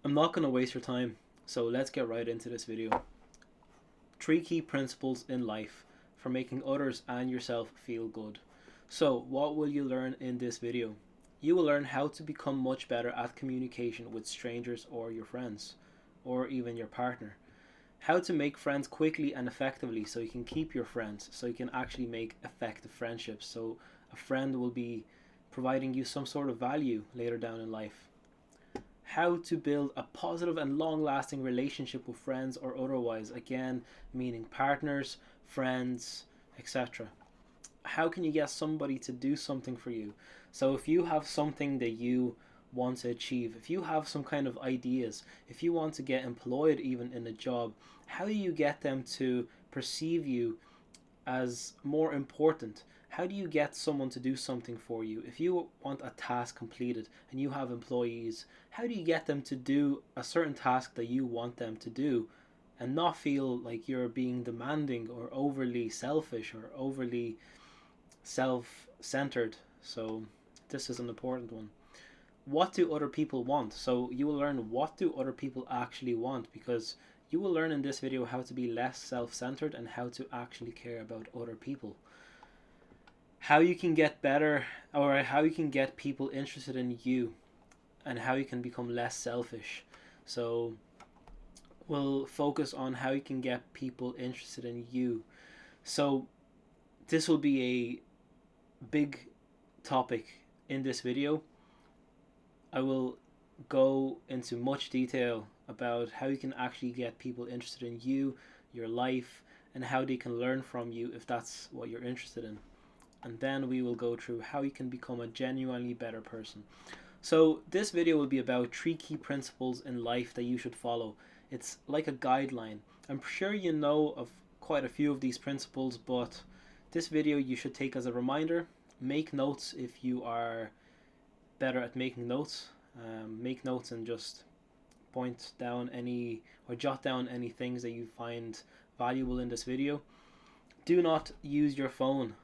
I'm not going to waste your time, so let's get right into this video. 3 key principles in life for making others and yourself feel good. So, what will you learn in this video? You will learn how to become much better at communication with strangers or your friends, or even your partner. How to make friends quickly and effectively so you can keep your friends, so you can actually make effective friendships, so a friend will be providing you some sort of value later down in life. How to build a positive and long lasting relationship with friends or otherwise, again, meaning partners, friends, etc. How can you get somebody to do something for you? So, if you have something that you want to achieve, if you have some kind of ideas, if you want to get employed even in a job, how do you get them to perceive you as more important? How do you get someone to do something for you? If you want a task completed and you have employees, how do you get them to do a certain task that you want them to do and not feel like you're being demanding or overly selfish or overly self centered? So, this is an important one. What do other people want? So, you will learn what do other people actually want, because you will learn in this video how to be less self centered and how to actually care about other people. How you can get better, or how you can get people interested in you, and how you can become less selfish. So, we'll focus on how you can get people interested in you. So, this will be a big topic in this video. I will go into much detail about how you can actually get people interested in you, your life, and how they can learn from you if that's what you're interested in. And then we will go through how you can become a genuinely better person. So this video will be about 3 key principles in life that you should follow. It's like a guideline. I'm sure you know of quite a few of these principles, but this video you should take as a reminder. Make notes if you are better at making notes. Make notes and just point down any or jot down any things that you find valuable in this video. Do not use your phone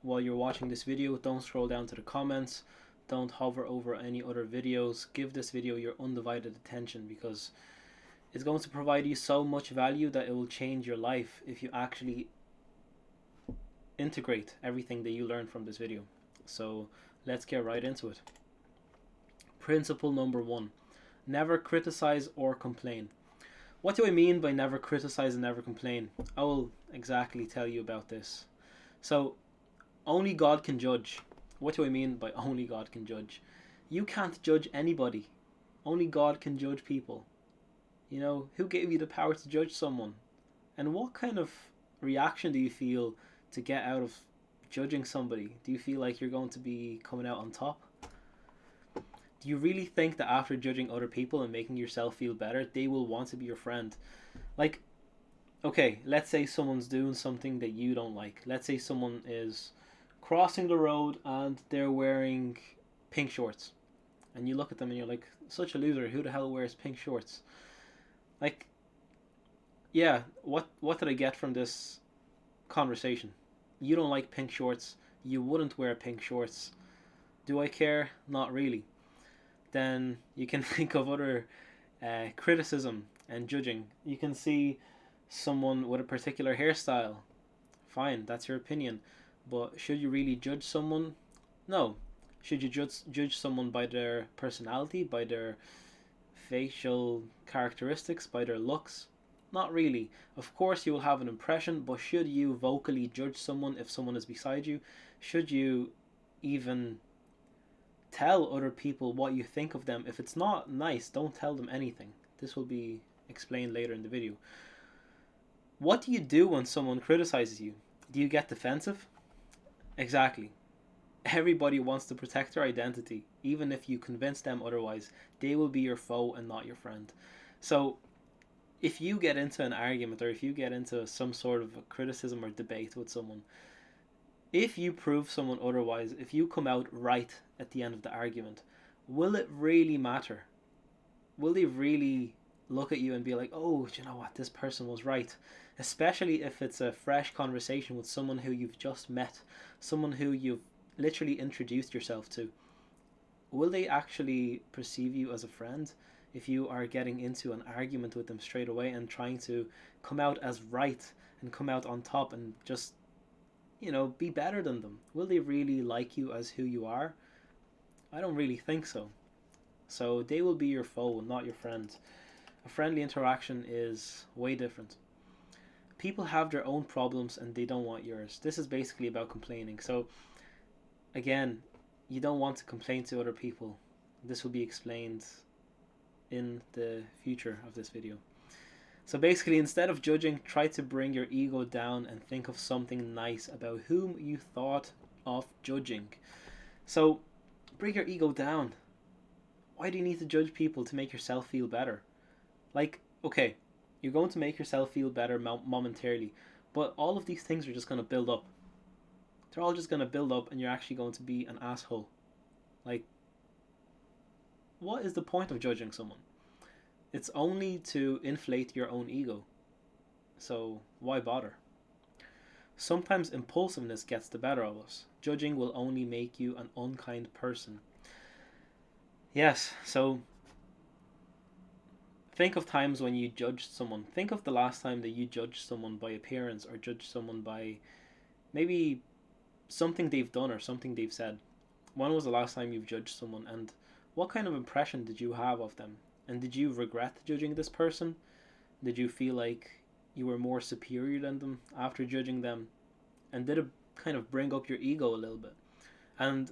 while you're watching this video. Don't scroll down to the comments. Don't hover over any other videos. Give this video your undivided attention, because it's going to provide you so much value that it will change your life if you actually integrate everything that you learn from this video. So let's get right into it. Principle number 1: never criticize or complain. What do I mean by never criticize and never complain? I will exactly tell you about this. So, only God can judge. What do I mean by only God can judge? You can't judge anybody. Only God can judge people. You know, who gave you the power to judge someone? And what kind of reaction do you feel to get out of judging somebody? Do you feel like you're going to be coming out on top? Do you really think that after judging other people and making yourself feel better, they will want to be your friend? Like, okay, let's say someone's doing something that you don't like. Let's say someone is crossing the road and they're wearing pink shorts. And you look at them and you're like, such a loser, who the hell wears pink shorts? Like, yeah, what did I get from this conversation? You don't like pink shorts. You wouldn't wear pink shorts. Do I care? Not really. Then you can think of other criticism and judging. You can see someone with a particular hairstyle. Fine, that's your opinion. But should you really judge someone? No. Should you judge someone by their personality, by their facial characteristics, by their looks? Not really. Of course you will have an impression, but should you vocally judge someone if someone is beside you? Should you even tell other people what you think of them? If it's not nice, don't tell them anything. This will be explained later in the video. What do you do when someone criticizes you? Do you get defensive? Exactly. Everybody wants to protect their identity. Even if you convince them otherwise, they will be your foe and not your friend. So if you get into an argument, or if you get into some sort of a criticism or debate with someone, if you prove someone otherwise, if you come out right at the end of the argument, will it really matter? Will they really look at you and be like, oh, you know what, this person was right? Especially if it's a fresh conversation with someone who you've just met, someone who you've literally introduced yourself to. Will they actually perceive you as a friend if you are getting into an argument with them straight away and trying to come out as right and come out on top and just, be better than them. Will they really like you as who you are? I don't really think so. So they will be your foe, not your friend. A friendly interaction is way different. People have their own problems and they don't want yours. This is basically about complaining. So again, you don't want to complain to other people. This will be explained in the future of this video. So basically, instead of judging, try to bring your ego down and think of something nice about whom you thought of judging. So bring your ego down. Why do you need to judge people to make yourself feel better? Like, okay, you're going to make yourself feel better momentarily, but all of these things are just going to build up. They're all just going to build up and you're actually going to be an asshole. Like, what is the point of judging someone? It's only to inflate your own ego. So why bother? Sometimes impulsiveness gets the better of us. Judging will only make you an unkind person. Yes, so think of times when you judged someone. Think of the last time that you judged someone by appearance or judged someone by maybe something they've done or something they've said. When was the last time you've judged someone, and what kind of impression did you have of them? And did you regret judging this person? Did you feel like you were more superior than them after judging them? And did it kind of bring up your ego a little bit? And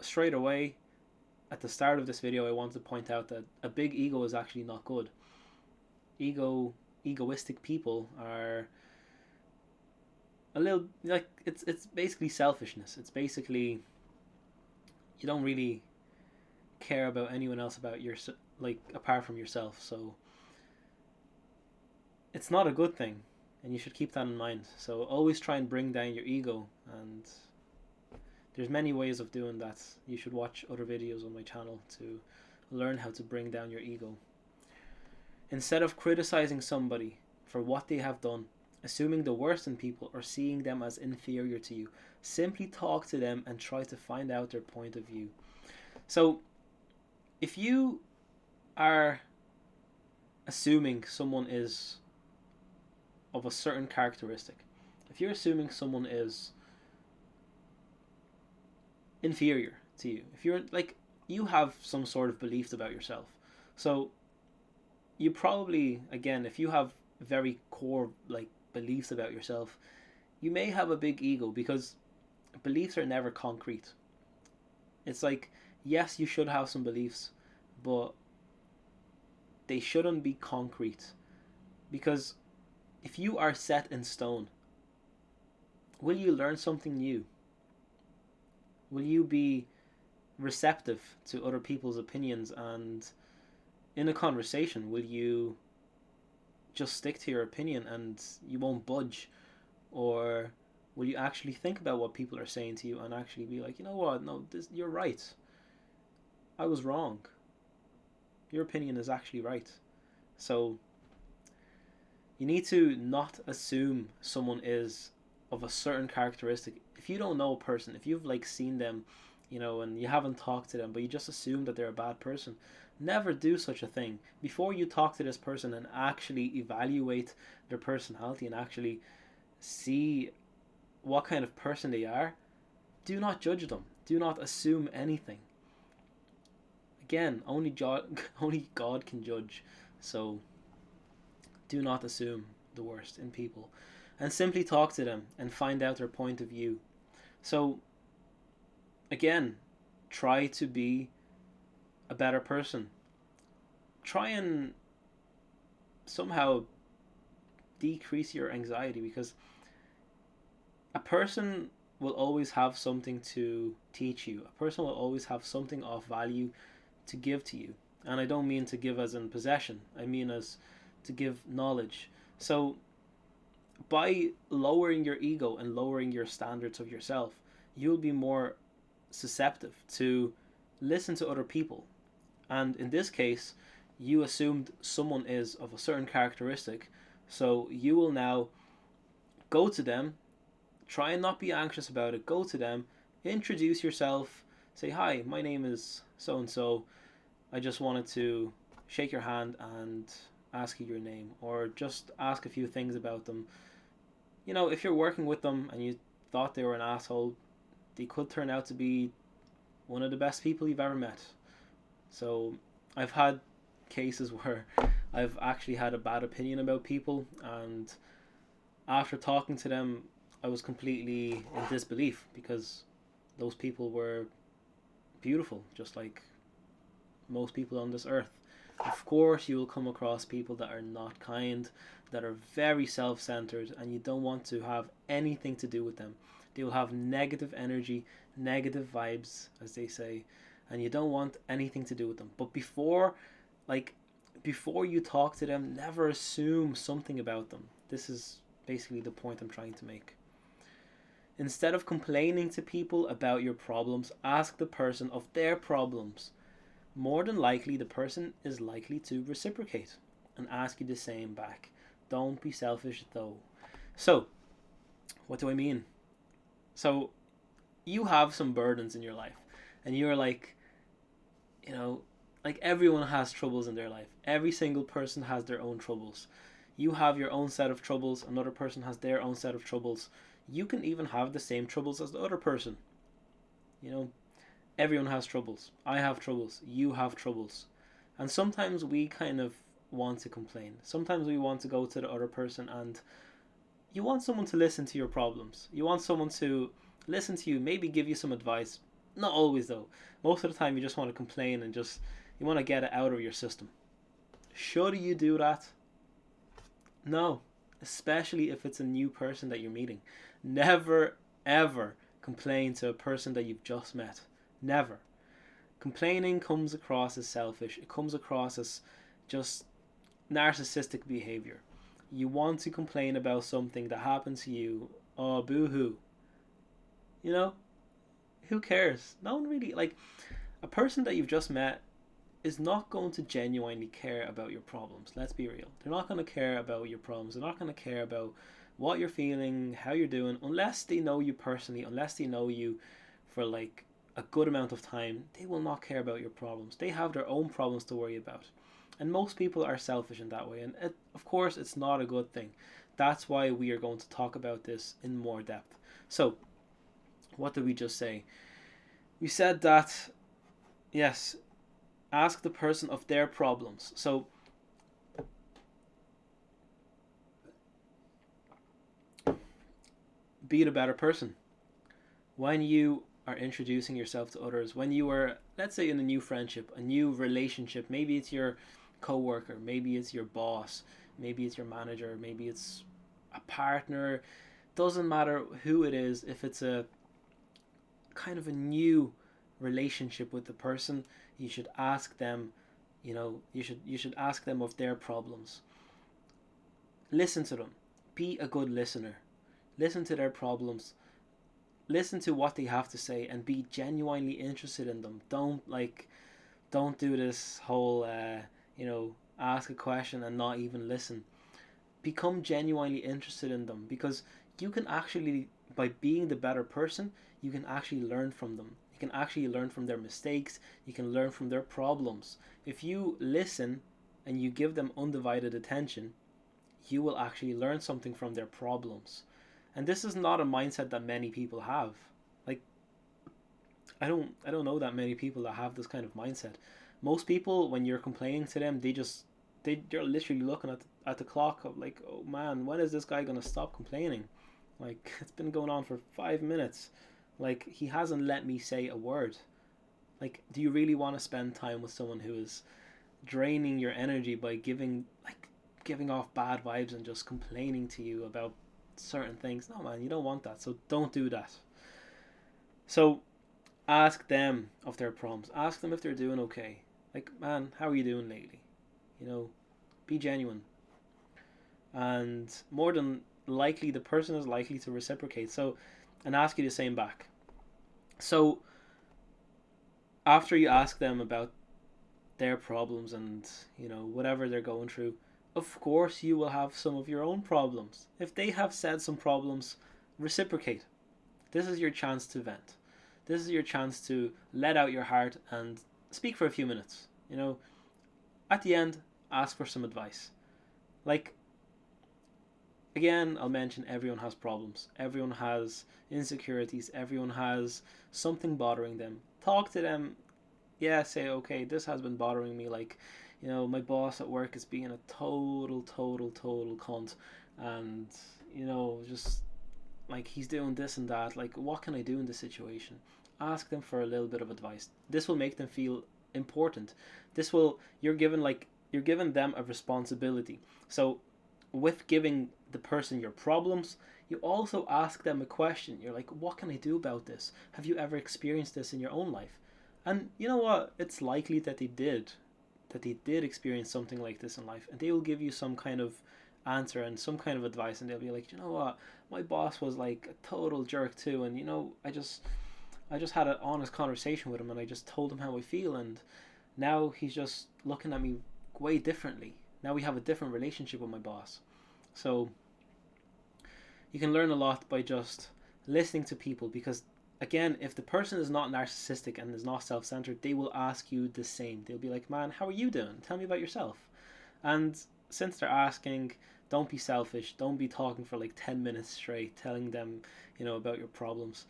straight away, at the start of this video, I want to point out that a big ego is actually not good. Egoistic people are a little, like, it's basically selfishness. It's basically, you don't really care about anyone else apart from yourself. So it's not a good thing, and you should keep that in mind. So always try and bring down your ego, and there's many ways of doing that. You should watch other videos on my channel to learn how to bring down your ego. Instead of criticizing somebody for what they have done, assuming the worst in people, or seeing them as inferior to you, simply talk to them and try to find out their point of view. So if you are assuming someone is of a certain characteristic, if you're assuming someone is inferior to you, if you're like, you have some sort of beliefs about yourself, so you probably, again, if you have very core beliefs about yourself, you may have a big ego, because beliefs are never concrete. It's like, yes, you should have some beliefs, but they shouldn't be concrete, because if you are set in stone, will you learn something new? Will you be receptive to other people's opinions, and in a conversation, will you just stick to your opinion and you won't budge? Or will you actually think about what people are saying to you and actually be like, you know what, no, you're right, I was wrong, your opinion is actually right. So you need to not assume someone is of a certain characteristic. If you don't know a person, if you've seen them, and you haven't talked to them, but you just assume that they're a bad person, never do such a thing. Before you talk to this person and actually evaluate their personality and actually see what kind of person they are, do not judge them. Do not assume anything. Again, only God can judge. So do not assume the worst in people, and simply talk to them and find out their point of view. So again, try to be a better person. Try and somehow decrease your anxiety, because a person will always have something to teach you. A person will always have something of value to give to you. And I don't mean to give as in possession. I mean as to give knowledge. So by lowering your ego and lowering your standards of yourself, you'll be more susceptible to listen to other people. And in this case, you assumed someone is of a certain characteristic, so you will now go to them, try and not be anxious about it, go to them, introduce yourself, say, hi, my name is so and so, I just wanted to shake your hand and ask you your name, or just ask a few things about them. If you're working with them and you thought they were an asshole, they could turn out to be one of the best people you've ever met. So I've had cases where I've actually had a bad opinion about people, and after talking to them, I was completely in disbelief, because those people were beautiful, just like most people on this earth. Of course, you will come across people that are not kind, that are very self-centered, and you don't want to have anything to do with them. They will have negative energy, negative vibes, as they say, and you don't want anything to do with them. But before you talk to them, never assume something about them. This is basically the point I'm trying to make. Instead of complaining to people about your problems, ask the person of their problems. More than likely, the person is likely to reciprocate and ask you the same back. Don't be selfish though. So, what do I mean? So, you have some burdens in your life, and you're like, like everyone has troubles in their life. Every single person has their own troubles. You have your own set of troubles, another person has their own set of troubles. You can even have the same troubles as the other person. Everyone has troubles. I have troubles. You have troubles. And sometimes we kind of want to complain. Sometimes we want to go to the other person, and you want someone to listen to your problems. You want someone to listen to you, maybe give you some advice. Not always though. Most of the time you just want to complain and you want to get it out of your system. Should you do that? No. Especially if it's a new person that you're meeting. Never ever complain to a person that you've just met. Never. Complaining comes across as selfish. It comes across as just narcissistic behavior. You want to complain about something that happened to you. Oh, boo-hoo. Who cares? No one really, a person that you've just met is not going to genuinely care about your problems. Let's be real. They're not going to care about your problems. They're not going to care about what you're feeling, how you're doing, unless they know you personally, unless they know you for a good amount of time. They will not care about your problems. They have their own problems to worry about. And most people are selfish in that way. And of course, it's not a good thing. That's why we are going to talk about this in more depth. So, what did we just say? We said that, yes, ask the person of their problems. So, be the better person. When you are introducing yourself to others, when you are, let's say, in a new friendship, a new relationship, maybe it's your co-worker, maybe it's your boss, maybe it's your manager, maybe it's a partner, doesn't matter who it is. If it's a kind of a new relationship with the person, you should ask them, you should ask them of their problems. Listen to them. Be a good listener. Listen to their problems. Listen to what they have to say and be genuinely interested in them. Don't do this whole ask a question and not even listen. Become genuinely interested in them, because you can actually, by being the better person, you can actually learn from them. You can actually learn from their mistakes. You can learn from their problems. If you listen and you give them undivided attention, you will actually learn something from their problems. And this is not a mindset that many people have. I don't know that many people that have this kind of mindset. Most people, when you're complaining to them, they're literally looking at the clock of oh man, when is this guy gonna stop complaining? It's been going on for 5 minutes. He hasn't let me say a word. Do you really want to spend time with someone who is draining your energy by giving off bad vibes and just complaining to you about certain things? No, man, you don't want that. So don't do that. So ask them of their problems. Ask them if they're doing okay. Man, how are you doing lately? Be genuine. And more than likely, the person is likely to reciprocate. So, and ask you the same back. So, after you ask them about their problems and, whatever they're going through, of course you will have some of your own problems. If they have said some problems, reciprocate. This is your chance to vent. This is your chance to let out your heart and speak for a few minutes. at the end, ask for some advice. Like, again, I'll mention everyone has problems. Everyone has insecurities. Everyone has something bothering them. Talk to them. Yeah, say, okay, this has been bothering me. Like, my boss at work is being a total cunt. And, just like he's doing this and that. Like, what can I do in this situation? Ask them for a little bit of advice. This will make them feel important. You're giving them a responsibility. So with giving the person your problems, you also ask them a question. You're like, what can I do about this? Have you ever experienced this in your own life? And you know what? It's likely that they did experience something like this in life, and they will give you some kind of answer and some kind of advice, and they'll be like, you know what? My boss was like a total jerk too, and I just had an honest conversation with him, and I just told him how I feel, and now he's just looking at me way differently. Now we have a different relationship with my boss. So you can learn a lot by just listening to people, because again, if the person is not narcissistic and is not self-centered, they will ask you the same. They'll be like, man, how are you doing? Tell me about yourself. And since they're asking, don't be selfish. Don't be talking for like 10 minutes straight, telling them, about your problems.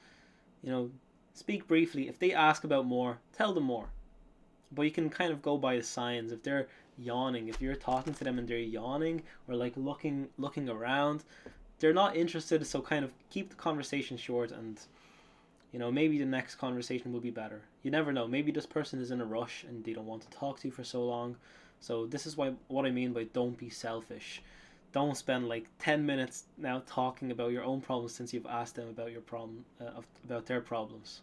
Speak briefly. If they ask about more, tell them more. But you can kind of go by the signs. If they're yawning, if you're talking to them and they're yawning or like looking around, they're not interested. So kind of keep the conversation short, and maybe the next conversation will be better. You never know. Maybe this person is in a rush and they don't want to talk to you for so long. So this is what I mean by don't be selfish. Don't spend like 10 minutes now talking about your own problems since you've asked them about your problem, about their problems.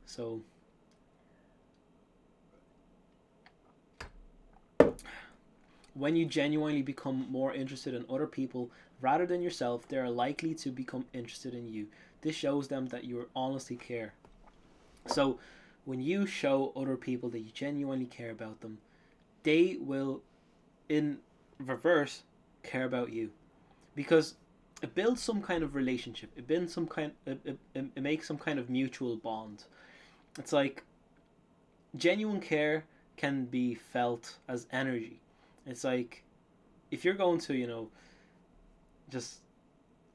So when you genuinely become more interested in other people rather than yourself, they are likely to become interested in you. This shows them that you honestly care. So when you show other people that you genuinely care about them, they will, in reverse, care about you, because it builds some kind of relationship. It makes some kind of mutual bond. It's like genuine care can be felt as energy. It's like if you're going to just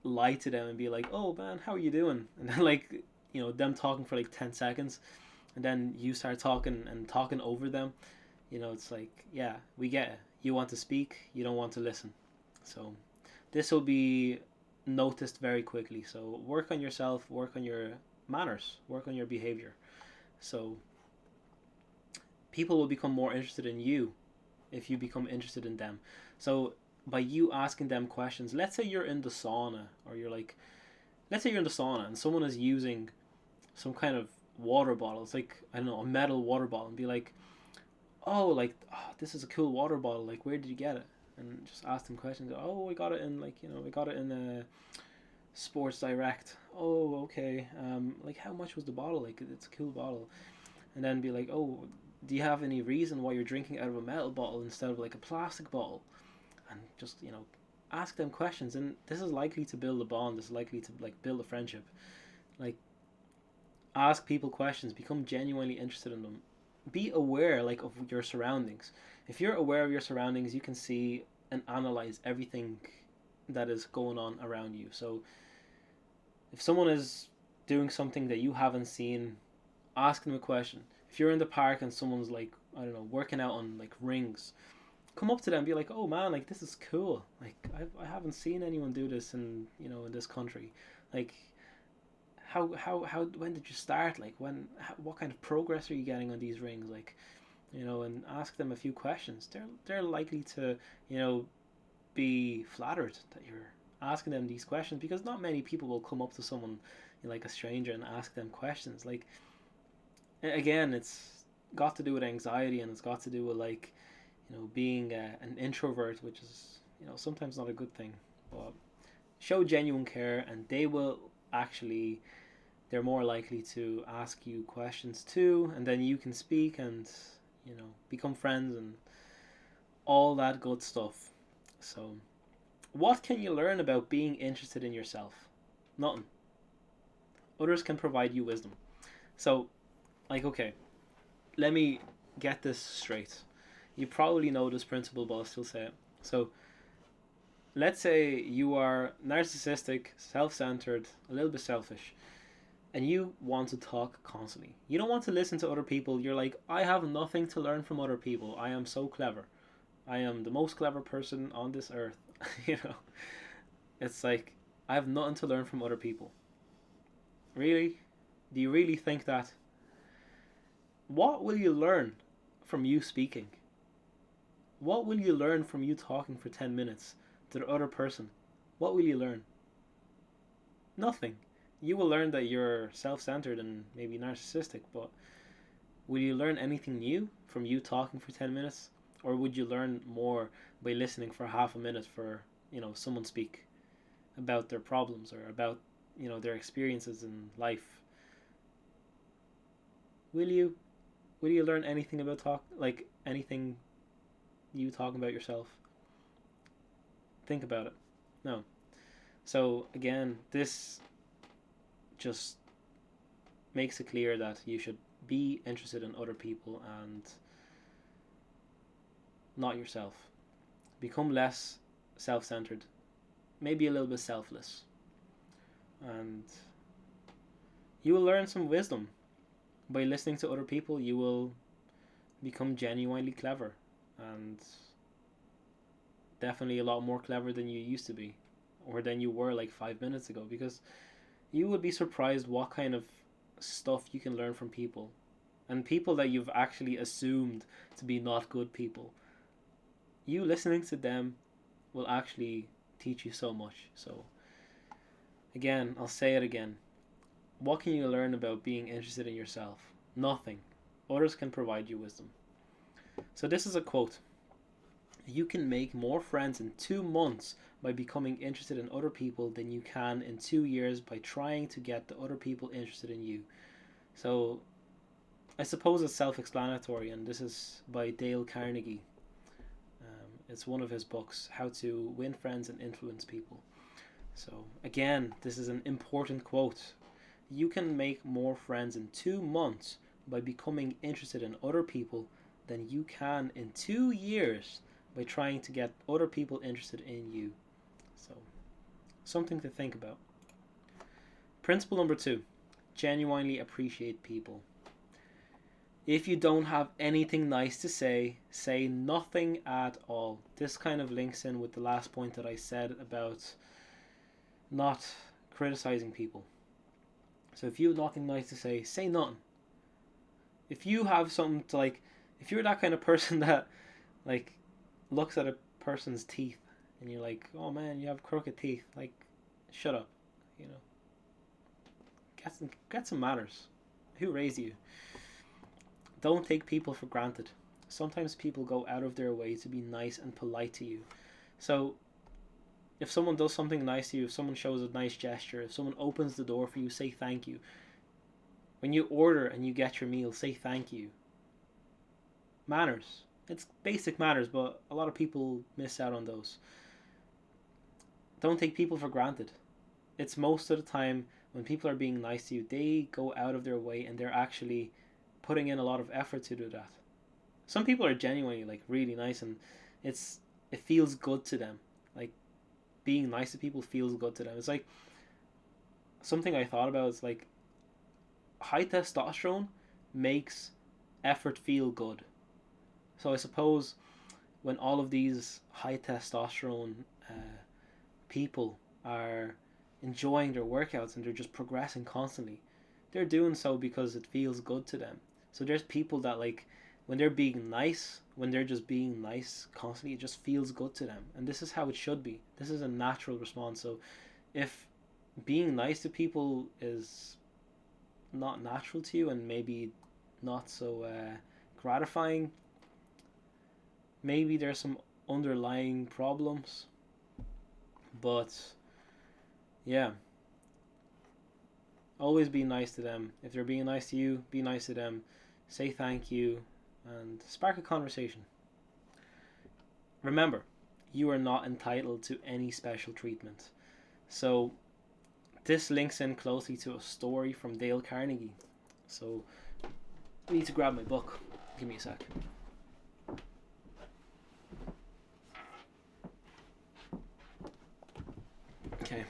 lie to them and be like, oh man, how are you doing? And then like them talking for like 10 seconds, and then you start talking over them. It's like, yeah, we get it. You want to speak, you don't want to listen. So this will be noticed very quickly. So work on yourself, work on your manners, work on your behavior. So people will become more interested in you if you become interested in them. So by you asking them questions, let's say you're in the sauna, or let's say you're in the sauna and someone is using some kind of water bottle. It's like, I don't know, a metal water bottle, and be like, oh, this is a cool water bottle. Like, where did you get it? And just ask them questions. Oh, I got it in I got it in Sports Direct. Oh, okay. Like, how much was the bottle? Like, it's a cool bottle. And then be like, oh, do you have any reason why you're drinking out of a metal bottle instead of like a plastic bottle? And just ask them questions, and this is likely to build a bond. This is likely to like build a friendship. Like, ask people questions. Become genuinely interested in them. Be aware like of your surroundings. If you're aware of your surroundings, you can see and analyze everything that is going on around you. So if someone is doing something that you haven't seen, ask them a question. If you're in the park and someone's like, I don't know, working out on like rings, come up to them and be like, oh man, like this is cool. Like I haven't seen anyone do this in this country. Like how when did you start? Like what kind of progress are you getting on these rings? Like, and ask them a few questions. They're likely to be flattered that you're asking them these questions, because not many people will come up to someone like a stranger and ask them questions. Like, again, it's got to do with anxiety, and it's got to do with like being an introvert, which is sometimes not a good thing. But show genuine care, and they're more likely to ask you questions too, and then you can speak and become friends and all that good stuff. So what can you learn about being interested in yourself? Nothing. Others can provide you wisdom. So, like, okay, let me get this straight. You probably know this principle, but I'll still say it. So, let's say you are narcissistic, self-centered, a little bit selfish, and you want to talk constantly. You don't want to listen to other people. You're like, I have nothing to learn from other people. I am so clever. I am the most clever person on this earth. You know, it's like, I have nothing to learn from other people. Really? Do you really think that? What will you learn from you speaking? What will you learn from you talking for 10 minutes to the other person? What will you learn? Nothing. You will learn that you're self-centered and maybe narcissistic, but will you learn anything new from you talking for 10 minutes? Or would you learn more by listening for half a minute for, someone speak about their problems or about, their experiences in life? Will you learn anything about anything you talking about yourself? Think about it. No. So again, this just makes it clear that you should be interested in other people and not yourself. Become less self-centered, maybe a little bit selfless, and you will learn some wisdom. By listening to other people, you will become genuinely clever, and definitely a lot more clever than you used to be, or than you were like 5 minutes ago, because you would be surprised what kind of stuff you can learn from people, and people that you've actually assumed to be not good people. You listening to them will actually teach you so much. So again, I'll say it again. What can you learn about being interested in yourself? Nothing. Others can provide you wisdom. So this is a quote. You can make more friends in 2 months by becoming interested in other people than you can in 2 years by trying to get the other people interested in you. So I suppose it's self-explanatory, and this is by Dale Carnegie. It's one of his books, How to Win Friends and Influence People. So again, this is an important quote. You can make more friends in 2 months by becoming interested in other people than you can in 2 years by trying to get other people interested in you. So, something to think about. Principle number 2, genuinely appreciate people. If you don't have anything nice to say, say nothing at all. This kind of links in with the last point that I said about not criticizing people. So if you have nothing nice to say nothing. If you have something to if you're that kind of person that looks at a person's teeth and you're like, oh man, you have crooked teeth, shut up, get some manners. Who raised you? Don't take people for granted. Sometimes people go out of their way to be nice and polite to you. So if someone does something nice to you, if someone shows a nice gesture, if someone opens the door for you, say thank you. When you order and you get your meal, say thank you. Manners. It's basic manners, but a lot of people miss out on those. Don't take people for granted. It's most of the time when people are being nice to you, they go out of their way and they're actually putting in a lot of effort to do that. Some people are genuinely really nice, and it feels good to them. Being nice to people feels good to them. It's something I thought about is high testosterone makes effort feel good. So I suppose when all of these high testosterone people are enjoying their workouts and they're just progressing constantly, they're doing so because it feels good to them. So there's people that when they're being nice, when they're just being nice constantly, it just feels good to them. And this is how it should be. This is a natural response. So if being nice to people is not natural to you and maybe not so gratifying, maybe there's some underlying problems. But yeah, always be nice to them. If they're being nice to you, be nice to them. Say thank you and spark a conversation. Remember, you are not entitled to any special treatment. So this links in closely to a story from Dale Carnegie. So I need to grab my book. Give me a sec. Okay.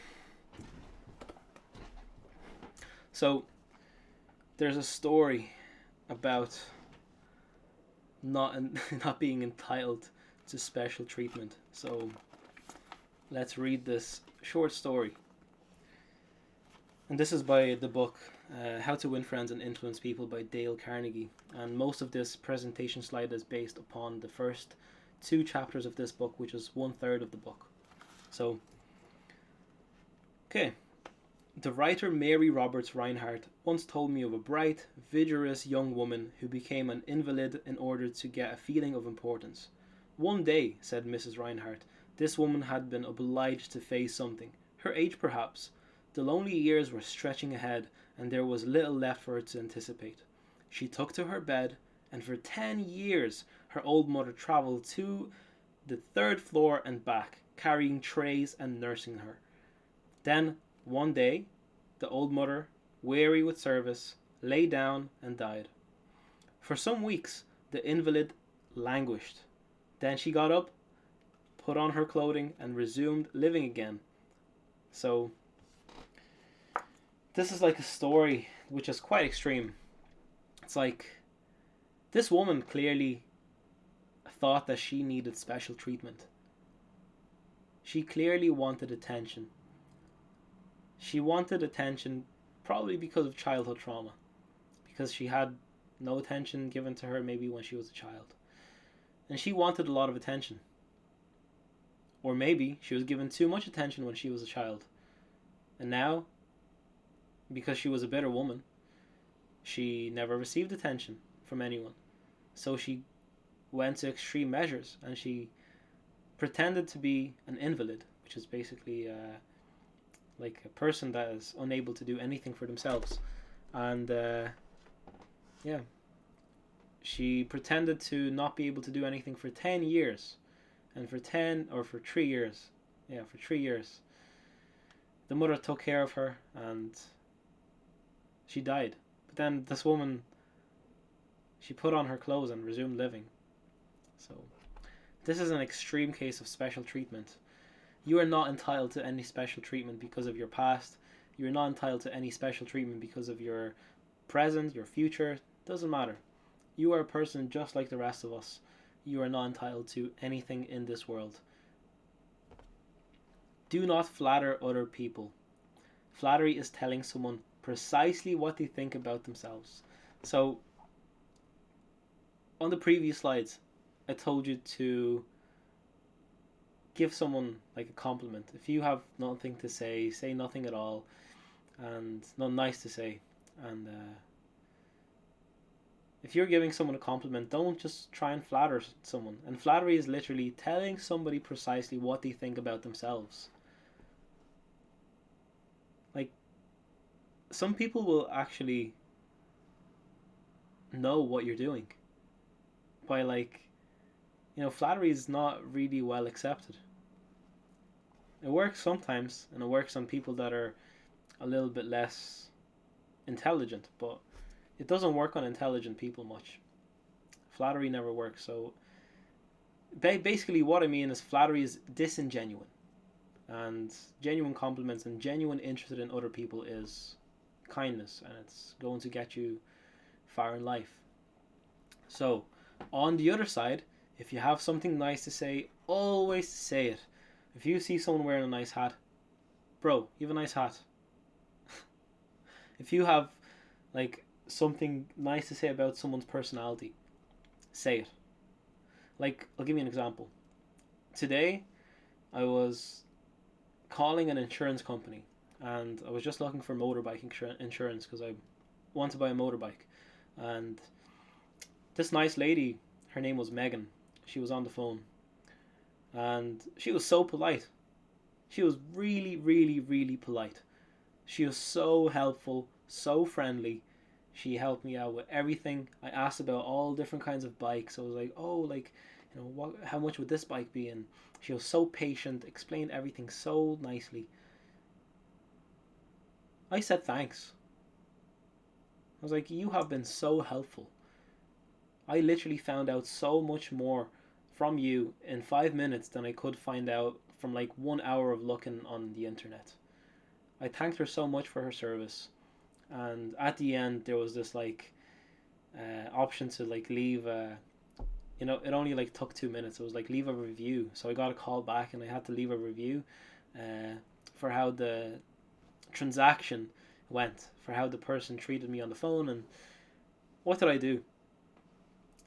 So there's a story about not not being entitled to special treatment. So let's read this short story. And this is by the book How to Win Friends and Influence People by Dale Carnegie. And most of this presentation slide is based upon the first 2 chapters of this book, which is 1/3 of the book. So, okay. The writer Mary Roberts Reinhardt once told me of a bright, vigorous young woman who became an invalid in order to get a feeling of importance. One day, said Mrs. Reinhardt, this woman had been obliged to face something. Her age, perhaps. The lonely years were stretching ahead, and there was little left for her to anticipate. She took to her bed, and for 10 years her old mother travelled to the 3rd floor and back, carrying trays and nursing her. Then, one day, the old mother, weary with service, lay down and died. For some weeks, the invalid languished. Then she got up, put on her clothing, and resumed living again. So, this is like a story which is quite extreme. It's like, this woman clearly thought that she needed special treatment. She clearly wanted attention. She wanted attention probably because of childhood trauma. Because she had no attention given to her maybe when she was a child. And she wanted a lot of attention. Or maybe she was given too much attention when she was a child. And now, because she was a bitter woman, she never received attention from anyone. So she went to extreme measures and she pretended to be an invalid, which is basically like a person that is unable to do anything for themselves. And yeah, she pretended to not be able to do anything for 10 years. And for 3 years, for 3 years, the mother took care of her and she died. But then this woman, she put on her clothes and resumed living. So this is an extreme case of special treatment. You are not entitled to any special treatment because of your past. You are not entitled to any special treatment because of your present, your future. Doesn't matter. You are a person just like the rest of us. You are not entitled to anything in this world. Do not flatter other people. Flattery is telling someone precisely what they think about themselves. So, on the previous slides, I told you to give someone like a compliment. If you have nothing to say nothing at all, and not nice to say. And if you're giving someone a compliment, don't just try and flatter someone. And flattery is literally telling somebody precisely what they think about themselves. Like, some people will actually know what you're doing by, like, flattery is not really well accepted. It works sometimes, and it works on people that are a little bit less intelligent, but it doesn't work on intelligent people much. Flattery never works. So basically what I mean is flattery is disingenuine, and genuine compliments and genuine interest in other people is kindness, and it's going to get you far in life. So on the other side, if you have something nice to say, always say it. If you see someone wearing a nice hat, bro, you have a nice hat. If you have like something nice to say about someone's personality, say it. Like, I'll give you an example. Today, I was calling an insurance company, and I was just looking for motorbike insurance because I want to buy a motorbike. And this nice lady, her name was Megan, she was on the phone, and she was so polite. She was really, really, really polite. She was so helpful, so friendly. She helped me out with everything. I asked about all different kinds of bikes. I was like, how much would this bike be? And she was so patient, explained everything so nicely. I said thanks. I was like, you have been so helpful. I literally found out so much more from you in 5 minutes than I could find out from like 1 hour of looking on the internet. I thanked her so much for her service, and at the end there was this like option to like leave a, it only like took 2 minutes. It was like leave a review. So I got a call back and I had to leave a review for how the transaction went, for how the person treated me on the phone. And what did I do?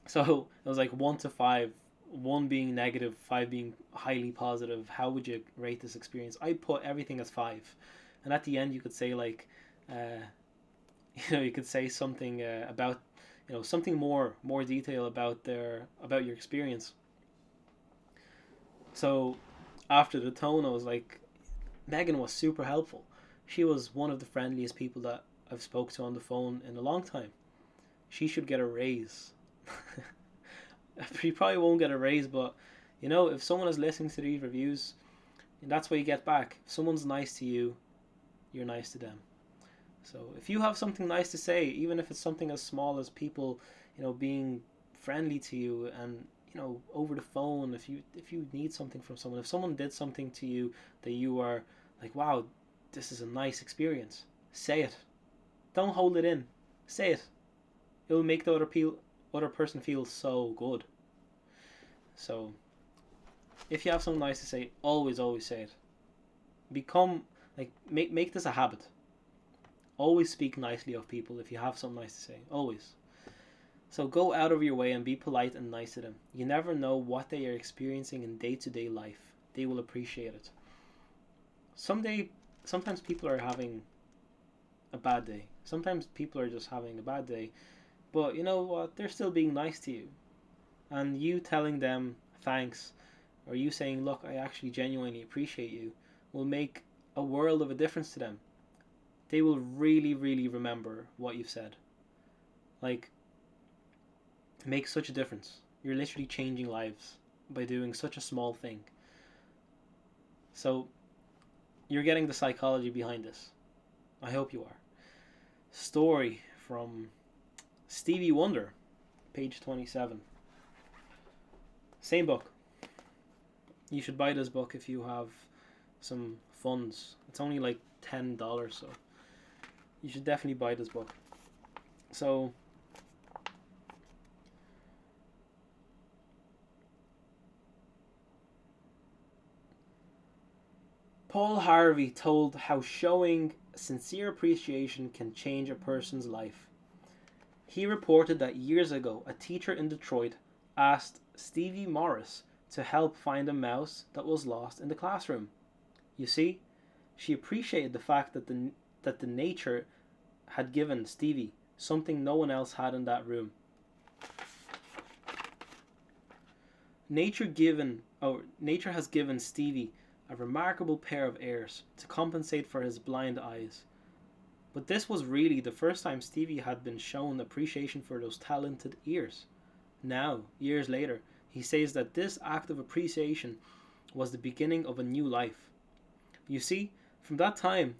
So it was like 1 to 5, 1 being negative, 5 being highly positive. How would you rate this experience? I put everything as 5, and at the end you could say like, you could say something about, something more detail about your experience. So after the tone, I was like, Megan was super helpful. She was one of the friendliest people that I've spoke to on the phone in a long time. She should get a raise. She probably won't get a raise, but if someone is listening to these reviews, that's what you get back. If someone's nice to you, you're nice to them. So if you have something nice to say, even if it's something as small as people, being friendly to you, and over the phone, if you need something from someone, if someone did something to you that you are like, wow, this is a nice experience, say it. Don't hold it in. Say it. It will make the other person feel so good. So if you have something nice to say, always say it. Become like make this a habit. Always speak nicely of people if you have something nice to say. Always. So go out of your way and be polite and nice to them. You never know what they are experiencing in day-to-day life. They will appreciate it. Sometimes people are having a bad day. Sometimes people are just having a bad day. But you know what? They're still being nice to you. And you telling them thanks, or you saying, look, I actually genuinely appreciate you, will make a world of a difference to them. They will really, really remember what you've said. Like, it makes such a difference. You're literally changing lives by doing such a small thing. So, you're getting the psychology behind this. I hope you are. Story from Stevie Wonder, page 27. Same book. You should buy this book if you have some funds. It's only like $10, so you should definitely buy this book. So Paul Harvey told how showing sincere appreciation can change a person's life. He reported that years ago, a teacher in Detroit asked Stevie Morris to help find a mouse that was lost in the classroom. You see, she appreciated the fact that the nature had given Stevie something no one else had in that room. Nature has given Stevie a remarkable pair of ears to compensate for his blind eyes. But this was really the first time Stevie had been shown appreciation for those talented ears. Now, years later, he says that this act of appreciation was the beginning of a new life. You see, from that time,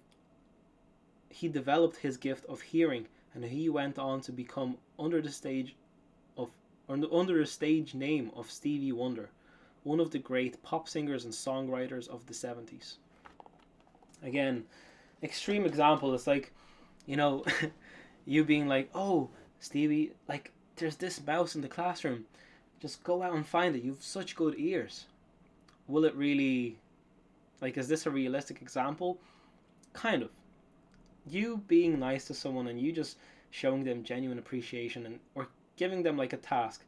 he developed his gift of hearing, and he went on to become under the stage name of Stevie Wonder, one of the great pop singers and songwriters of the 70s. Again, extreme example. It's like, you being like, oh, Stevie, like, there's this mouse in the classroom. Just go out and find it. You have such good ears. Will it really, like, is this a realistic example? Kind of. You being nice to someone and you just showing them genuine appreciation or giving them like a task,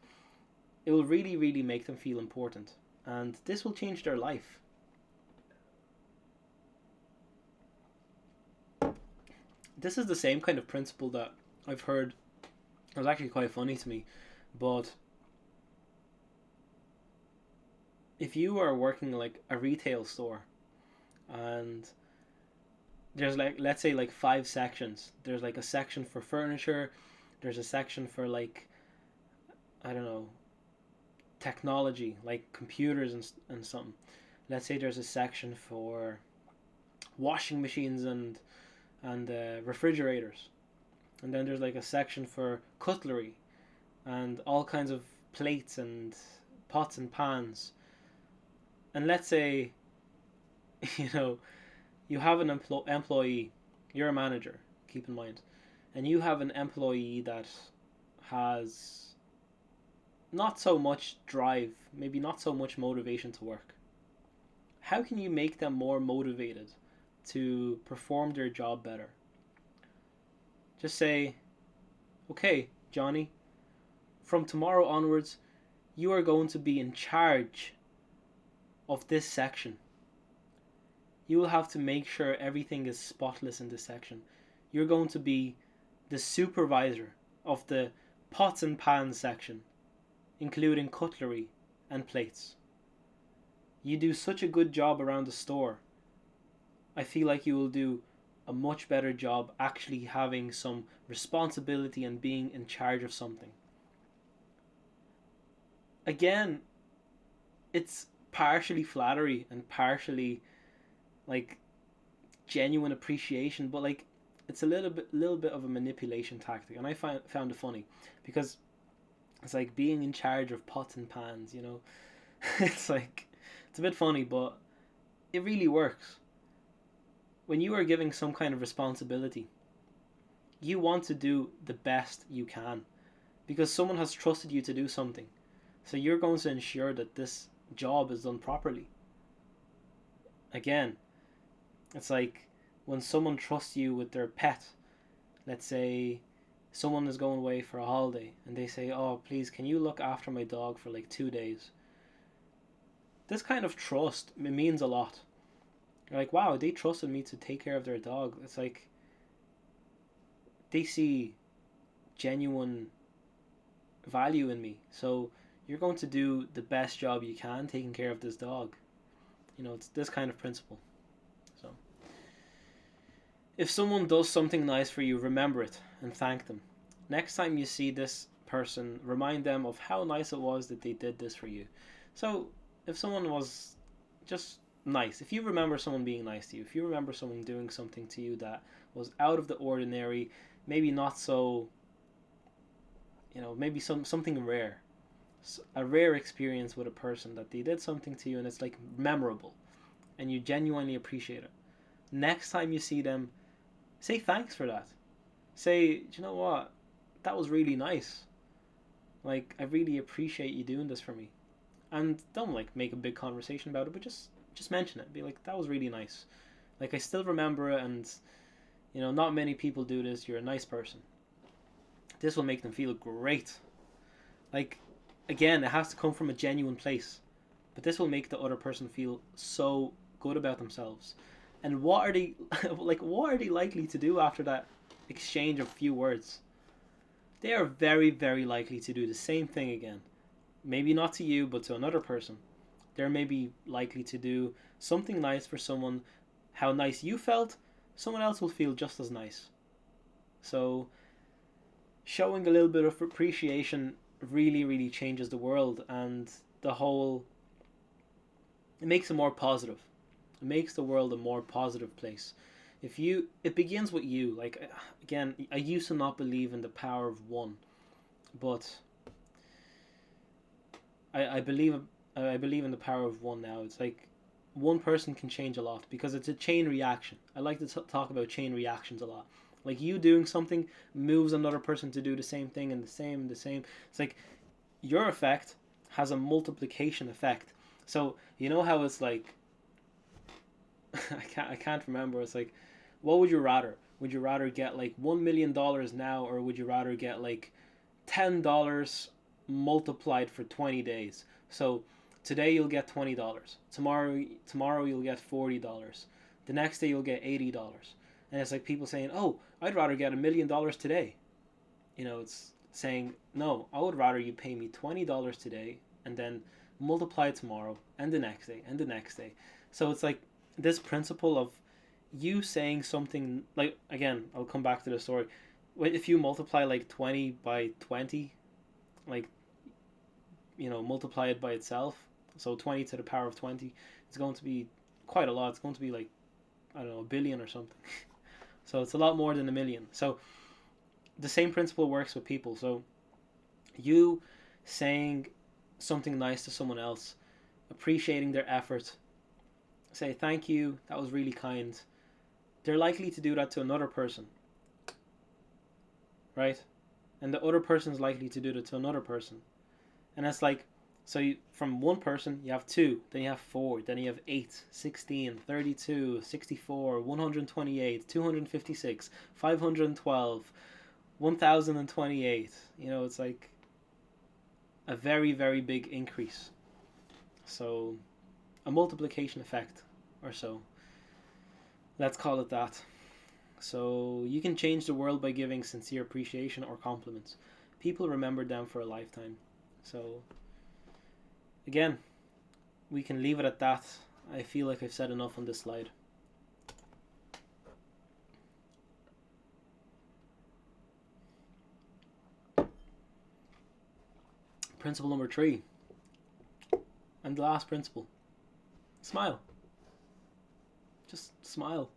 it will really, really make them feel important. And this will change their life. This is the same kind of principle that I've heard. It was actually quite funny to me. But if you are working like a retail store and there's like, let's say like 5 sections. There's like a section for furniture. There's a section for like, I don't know, technology, like computers and something. Let's say there's a section for washing machines and refrigerators. And then there's like a section for cutlery and all kinds of plates and pots and pans. And let's say you know, you have an employee, you're a manager, keep in mind, and you have an employee that has not so much drive, maybe not so much motivation to work. How can you make them more motivated to perform their job better? Just say, okay, Johnny, from tomorrow onwards, you are going to be in charge of this section. You will have to make sure everything is spotless in this section. You're going to be the supervisor of the pots and pans section, including cutlery and plates. You do such a good job around the store. I feel like you will do a much better job actually having some responsibility and being in charge of something. Again, it's partially flattery and partially like genuine appreciation, but like it's a little bit of a manipulation tactic, and I found it funny because it's like being in charge of pots and pans, you know. It's like it's a bit funny, but it really works. When you are giving some kind of responsibility, you want to do the best you can because someone has trusted you to do something. So you're going to ensure that this job is done properly. Again, it's like when someone trusts you with their pet. Let's say someone is going away for a holiday and they say, oh, please, can you look after my dog for like 2 days? This kind of trust, it means a lot. You're like, wow, they trusted me to take care of their dog. It's like they see genuine value in me. So you're going to do the best job you can taking care of this dog. You know, it's this kind of principle. So if someone does something nice for you, remember it and thank them. Next time you see this person, remind them of how nice it was that they did this for you. So if someone was just nice, if you remember someone being nice to you, if you remember someone doing something to you that was out of the ordinary, maybe not so, you know, maybe something rare, a rare experience with a person that they did something to you and it's like memorable and you genuinely appreciate it. Next time you see them, say thanks for that. Say, do you know what? That was really nice. Like, I really appreciate you doing this for me. And don't like make a big conversation about it, but just mention it. Be like, that was really nice. Like, I still remember it, and you know, not many people do this. You're a nice person. This will make them feel great. Like, again, it has to come from a genuine place. But this will make the other person feel so good about themselves. And what are they what are they likely to do after that exchange of few words? They are very, very likely to do the same thing again. Maybe not to you, but to another person. They're maybe likely to do something nice for someone. How nice you felt, someone else will feel just as nice. So showing a little bit of appreciation really, really changes the world, and the whole, it makes it more positive. It makes the world a more positive place. It begins with you. Like, again, I used to not believe in the power of one, but I believe in the power of one now. It's like one person can change a lot because it's a chain reaction. I like to talk about chain reactions a lot. Like, you doing something moves another person to do the same thing, and the same. It's like your effect has a multiplication effect. So you know how it's like, I can't remember. It's like, what would you rather? Would you rather get like $1 million now, or would you rather get like $10 multiplied for 20 days? So today you'll get $20. Tomorrow you'll get $40. The next day you'll get $80. And it's like people saying, "Oh, I'd rather get $1 million today." You know, it's saying, "No, I would rather you pay me $20 today and then multiply it tomorrow and the next day and the next day." So it's like this principle of you saying something, like, again, I'll come back to the story. If you multiply like 20 by 20, like, you know, multiply it by itself, so 20 to the power of 20, it's going to be quite a lot. It's going to be like, I don't know, a billion or something. So it's a lot more than a million. So the same principle works with people. So you saying something nice to someone else, appreciating their effort, say thank you, that was really kind, they're likely to do that to another person, right? And the other person's likely to do that to another person. And it's like, so from one person, you have two, then you have four, then you have 8, 16, 32, 64, 128, 256, 512, 1028. It's like a very, very big increase. So, a multiplication effect or so. Let's call it that. So, you can change the world by giving sincere appreciation or compliments. People remember them for a lifetime. So, again, we can leave it at that. I feel like I've said enough on this slide. Principle number 3. And the last principle. Smile. Just smile.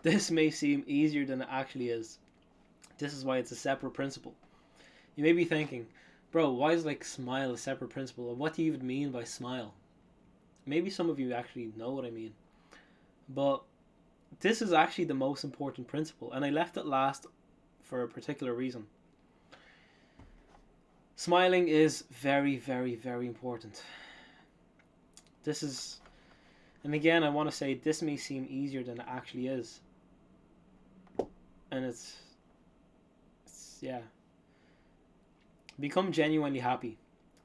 This may seem easier than it actually is. This is why it's a separate principle. You may be thinking, bro, why is smile a separate principle? And what do you even mean by smile? Maybe some of you actually know what I mean. But this is actually the most important principle, and I left it last for a particular reason. Smiling is very, very, very important. And again, I want to say this may seem easier than it actually is. And it's yeah. Become genuinely happy.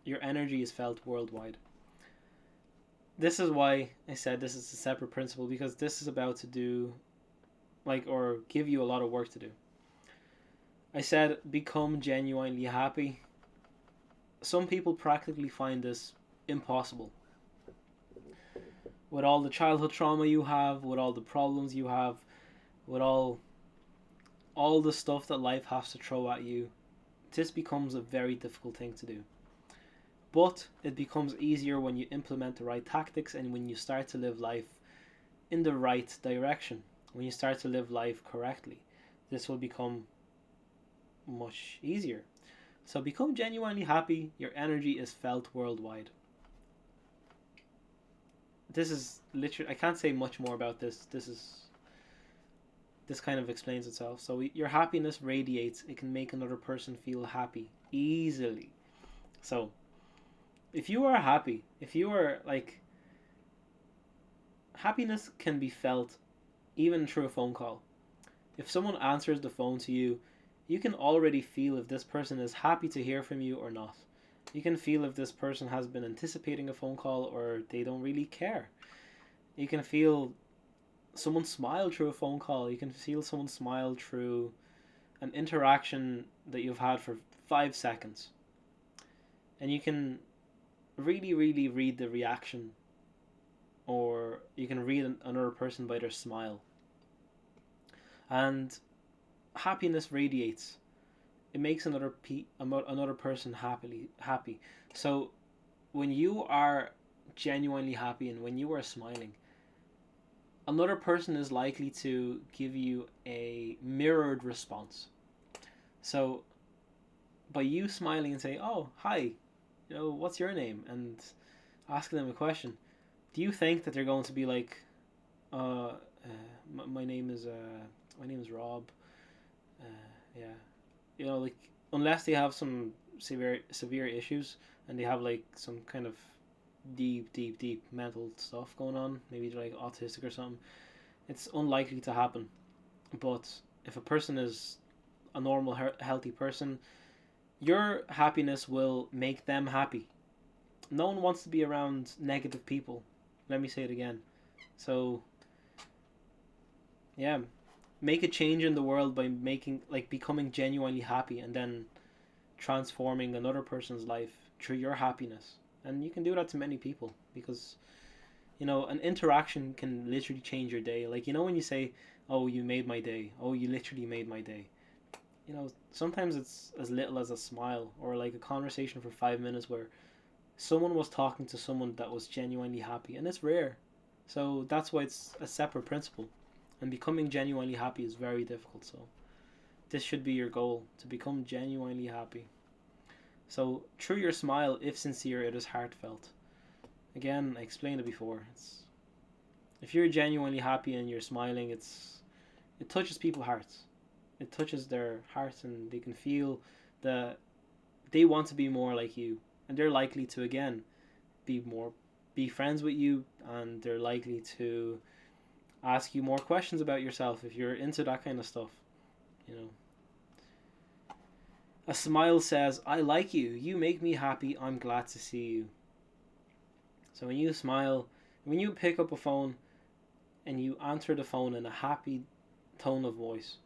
Your energy is felt worldwide. This is why I said this is a separate principle, because this is about to do, or give you a lot of work to do. I said become genuinely happy. Some people practically find this impossible. With all the childhood trauma you have, with all the problems you have, with all the stuff that life has to throw at you, this becomes a very difficult thing to do. But it becomes easier when you implement the right tactics and when you start to live life in the right direction. When you start to live life correctly, this will become much easier. So become genuinely happy. Your energy is felt worldwide. This is literally, I can't say much more about this. This kind of explains itself. So your happiness radiates. It can make another person feel happy easily. So if you are happy, if you are happiness can be felt even through a phone call. If someone answers the phone to you, you can already feel if this person is happy to hear from you or not. You can feel if this person has been anticipating a phone call or they don't really care. You can feel someone smile through a phone call. You can feel someone smile through an interaction that you've had for 5 seconds. And you can really, really read the reaction, or you can read another person by their smile. And happiness radiates. It makes another person happy. So when you are genuinely happy and when you are smiling, another person is likely to give you a mirrored response. So by you smiling and saying, "Oh, hi, what's your name?" and asking them a question, do you think that they're going to be like, my name is Rob, yeah, unless they have some severe issues and they have some kind of deep mental stuff going on, maybe they're autistic or something, it's unlikely to happen. But if a person is a normal healthy person, your happiness will make them happy. No one wants to be around negative people. Let me say it again. So yeah, make a change in the world by becoming genuinely happy and then transforming another person's life through your happiness. And you can do that to many people, because an interaction can literally change your day. When you say, "Oh, you made my day," "Oh, you literally made my day," sometimes it's as little as a smile or a conversation for 5 minutes where someone was talking to someone that was genuinely happy, and it's rare. So that's why it's a separate principle, and becoming genuinely happy is very difficult. So this should be your goal, to become genuinely happy. So through your smile, if sincere, it is heartfelt. Again, I explained it before. If you're genuinely happy and you're smiling, it touches people's hearts. It touches their hearts, and they can feel that they want to be more like you, and they're likely to again be friends with you, and they're likely to ask you more questions about yourself if you're into that kind of stuff. You know, a smile says, "I like you. You make me happy. I'm glad to see you." So when you smile, when you pick up a phone and you answer the phone in a happy tone of voice,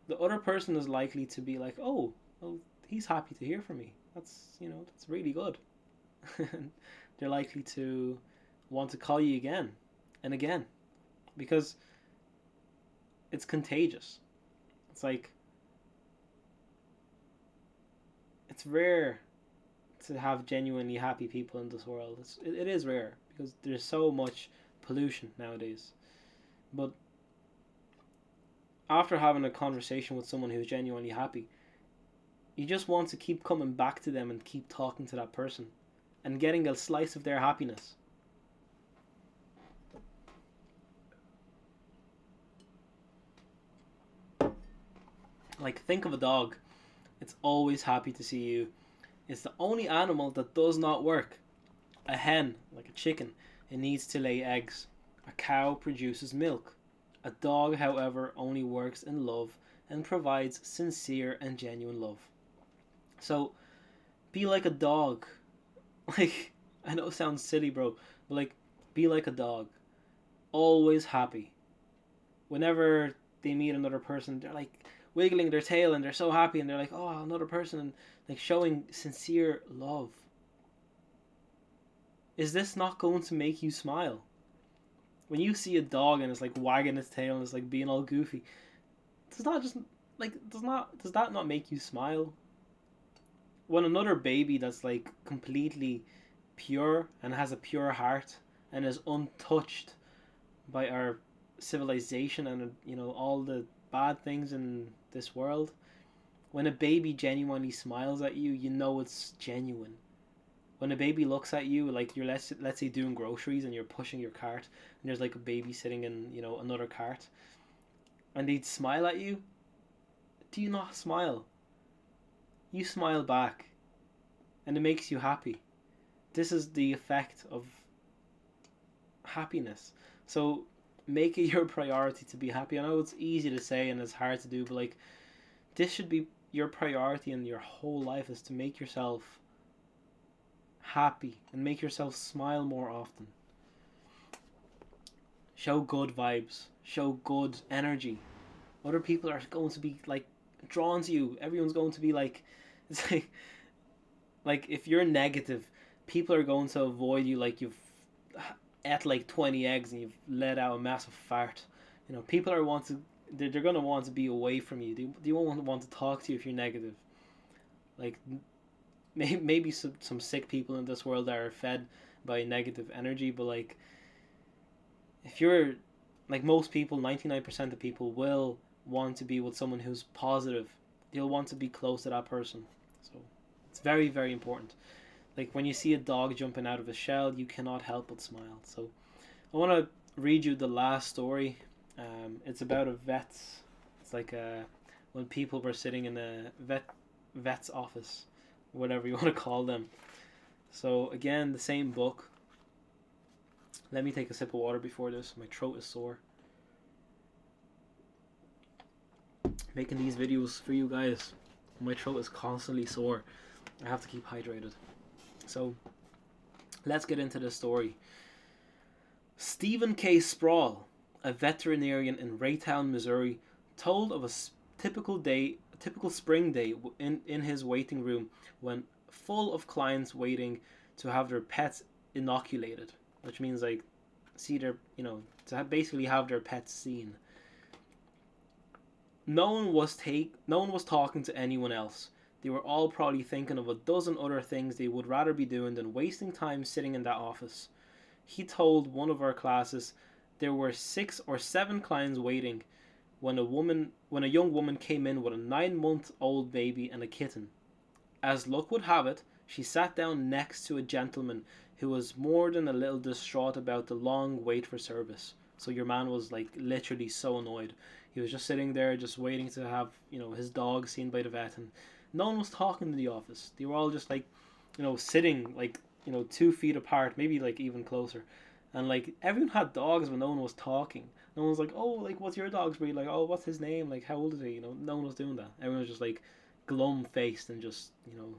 the other person is likely to be like, "Oh, well, he's happy to hear from me. That's really good." They're likely to want to call you again and again, because it's contagious. It's like, it's rare to have genuinely happy people in this world. It is rare because there's so much pollution nowadays. But after having a conversation with someone who's genuinely happy, you just want to keep coming back to them and keep talking to that person and getting a slice of their happiness. Like, think of a dog. It's always happy to see you. It's the only animal that does not work. A hen, like a chicken, it needs to lay eggs. A cow produces milk. A dog, however, only works in love and provides sincere and genuine love. So, be like a dog. Like, I know it sounds silly, bro, but like, be like a dog. Always happy. Whenever they meet another person, they're like wiggling their tail and they're so happy, and they're like, "Oh, another person," and like showing sincere love. Is this not going to make you smile? When you see a dog and it's like wagging its tail and it's like being all goofy, does that not make you smile? When another baby that's like completely pure and has a pure heart and is untouched by our civilization and all the bad things in this world, when a baby genuinely smiles at you, you know it's genuine. When a baby looks at you, like you're let's say doing groceries and you're pushing your cart and there's like a baby sitting in another cart, and they'd smile at you, do you not smile? You smile back, and it makes you happy. This is the effect of happiness. So make it your priority to be happy. I know it's easy to say and it's hard to do, but like, this should be your priority in your whole life, is to make yourself happy and make yourself smile more often. Show good vibes, show good energy. Other people are going to be like drawn to you. Everyone's going to be like, it's like if you're negative, people are going to avoid you like you've ate like 20 eggs and you've let out a massive fart. People are they're going to want to be away from you. They won't want to talk to you if you're negative. Like, maybe some sick people in this world are fed by negative energy, but like, if you're like, most people, 99% of people will want to be with someone who's positive. They'll want to be close to that person. So it's very, very important. Like, when you see a dog jumping out of a shell, you cannot help but smile. So I want to read you the last story. It's about a vet. It's like when people were sitting in a vet's office, whatever you want to call them. So again, the same book. Let me take a sip of water before this. My throat is sore. Making these videos for you guys, my throat is constantly sore. I have to keep hydrated. So let's get into the story. Stephen K. Sproul, a veterinarian in Raytown, Missouri, told of a typical spring day in his waiting room, when full of clients waiting to have their pets inoculated, which means like basically have their pets seen. No one was talking to anyone else. They were all probably thinking of a dozen other things they would rather be doing than wasting time sitting in that office. He told one of our classes there were 6 or 7 clients waiting when a young woman came in with a 9-month-old baby and a kitten. As luck would have it, She sat down next to a gentleman who was more than a little distraught about the long wait for service. So your man was like literally so annoyed. He was just sitting there, just waiting to have, his dog seen by the vet, and no one was talking in the office. They were all just like, sitting like, 2 feet apart, maybe like even closer. And like everyone had dogs, but no one was talking. No one was like, oh, like what's your dog's breed? Like, oh, what's his name? Like, how old is he? No one was doing that. Everyone was just like glum faced and just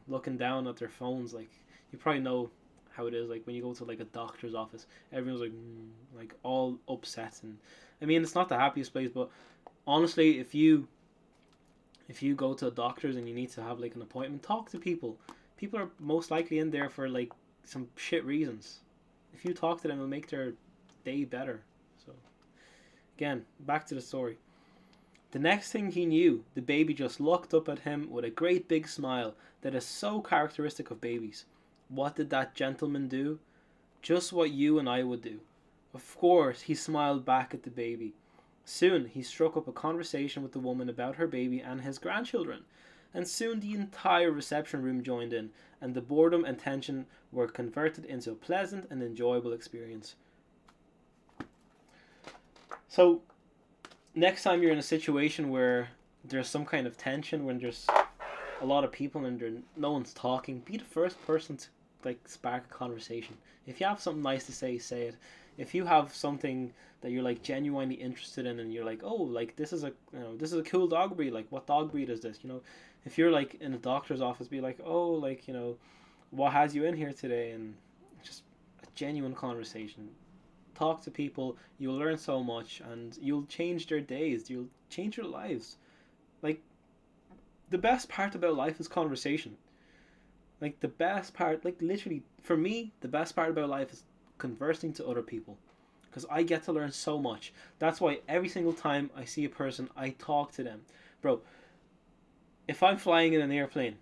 looking down at their phones. Like, you probably know how it is. Like when you go to like a doctor's office, everyone's like all upset. And I mean, it's not the happiest place, but honestly, if you go to a doctor's and you need to have like an appointment, talk to people. People are most likely in there for like some shit reasons. If you talk to them, it'll make their day better. So again, back to the story. The next thing he knew, the baby just looked up at him with a great big smile that is so characteristic of babies. What did that gentleman do? Just what you and I would do. Of course, he smiled back at the baby. Soon, he struck up a conversation with the woman about her baby and his grandchildren. And soon the entire reception room joined in, and the boredom and tension were converted into a pleasant and enjoyable experience. So, next time you're in a situation where there's some kind of tension, when there's a lot of people and no one's talking, be the first person to like spark a conversation. If you have something nice to say, say it. If you have something that you're like genuinely interested in, and you're like, oh, like this is a cool dog breed. Like, what dog breed is this? If you're like in a doctor's office, be like, oh, like what has you in here today? And just a genuine conversation. Talk to people. You'll learn so much, and you'll change their days. You'll change your lives. Like, the best part about life is conversation. Like, the best part, like literally, for me, the best part about life is conversing to other people, because I get to learn so much. That's why every single time I see a person, I talk to them. Bro, if I'm flying in an airplane,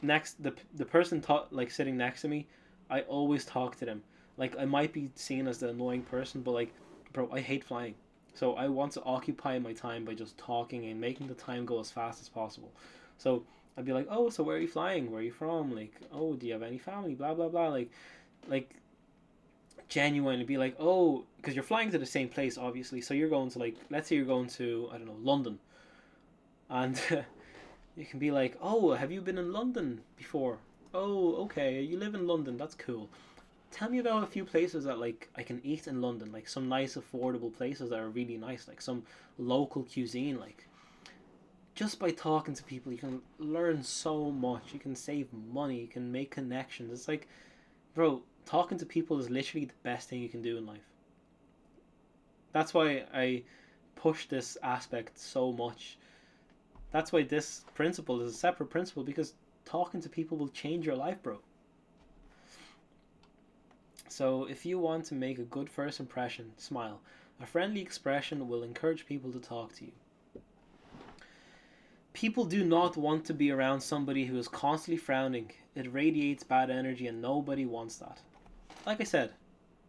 the person like sitting next to me, I always talk to them. Like, I might be seen as the annoying person, but like, bro, I hate flying. So I want to occupy my time by just talking and making the time go as fast as possible. So I'd be like, oh, so where are you flying? Where are you from? Like, oh, do you have any family? Blah, blah, blah. Like genuinely be like, oh, because you're flying to the same place, obviously. So you're going to, like, let's say you're going to, I don't know, London. And you can be like, oh, have you been in London before? Oh, okay, you live in London. That's cool. Tell me about a few places that like I can eat in London, like some nice affordable places that are really nice, like some local cuisine. Like, just by talking to people, you can learn so much. You can save money. You can make connections. It's like, bro, talking to people is literally the best thing you can do in life. That's why I push this aspect so much. That's why this principle is a separate principle, because talking to people will change your life, bro. So if you want to make a good first impression, smile. A friendly expression will encourage people to talk to you. People do not want to be around somebody who is constantly frowning. It radiates bad energy, and nobody wants that. Like I said,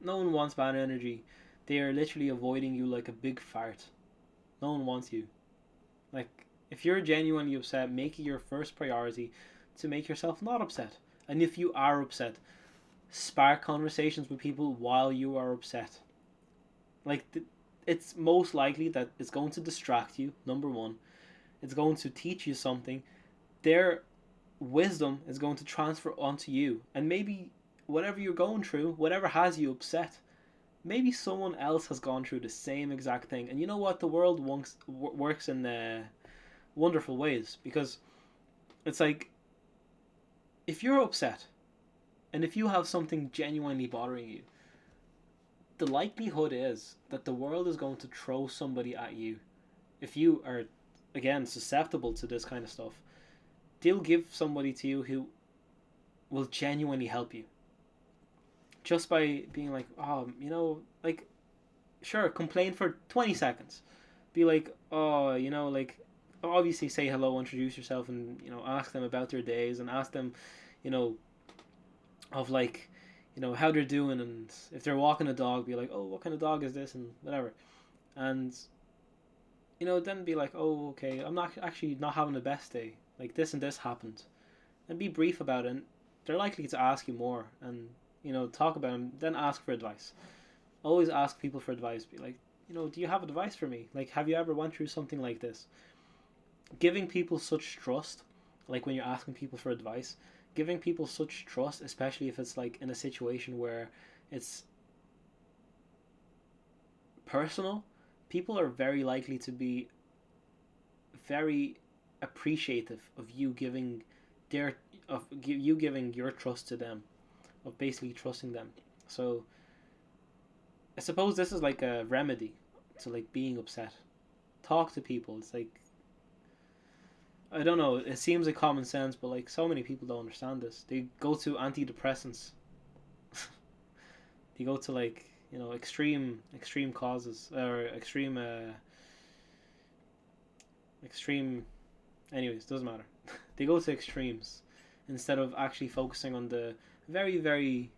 no one wants bad energy. They are literally avoiding you like a big fart. No one wants you. Like, if you're genuinely upset, make it your first priority to make yourself not upset. And if you are upset, spark conversations with people while you are upset. Like, it's most likely that it's going to distract you, number one. It's going to teach you something. Their wisdom is going to transfer onto you. And maybe whatever you're going through, whatever has you upset, maybe someone else has gone through the same exact thing. And you know what? The world works in wonderful ways. Because it's like, if you're upset, and if you have something genuinely bothering you, the likelihood is that the world is going to throw somebody at you. If you are, again, susceptible to this kind of stuff, they'll give somebody to you who will genuinely help you. Just by being like, oh, like, sure, complain for 20 seconds. Be like, oh, like, obviously say hello, introduce yourself, and, ask them about their days, and ask them, of like, how they're doing, and if they're walking a dog, be like, oh, what kind of dog is this, and whatever. And then be like, oh, okay, I'm not having the best day, like this and this happened, and be brief about it. And they're likely to ask you more and, talk about them, then ask for advice. Always ask people for advice. Be like, do you have advice for me? Like, have you ever went through something like this? Giving people such trust, like when you're asking people for advice, giving people such trust, especially if it's like in a situation where it's personal, people are very likely to be very appreciative of you giving your trust to them, of basically trusting them. So I suppose this is like a remedy to like being upset. Talk to people. It's like, I don't know, it seems like common sense, but like so many people don't understand this. They go to antidepressants. They go to like, extreme causes, or extreme anyways, doesn't matter. They go to extremes instead of actually focusing on the very, very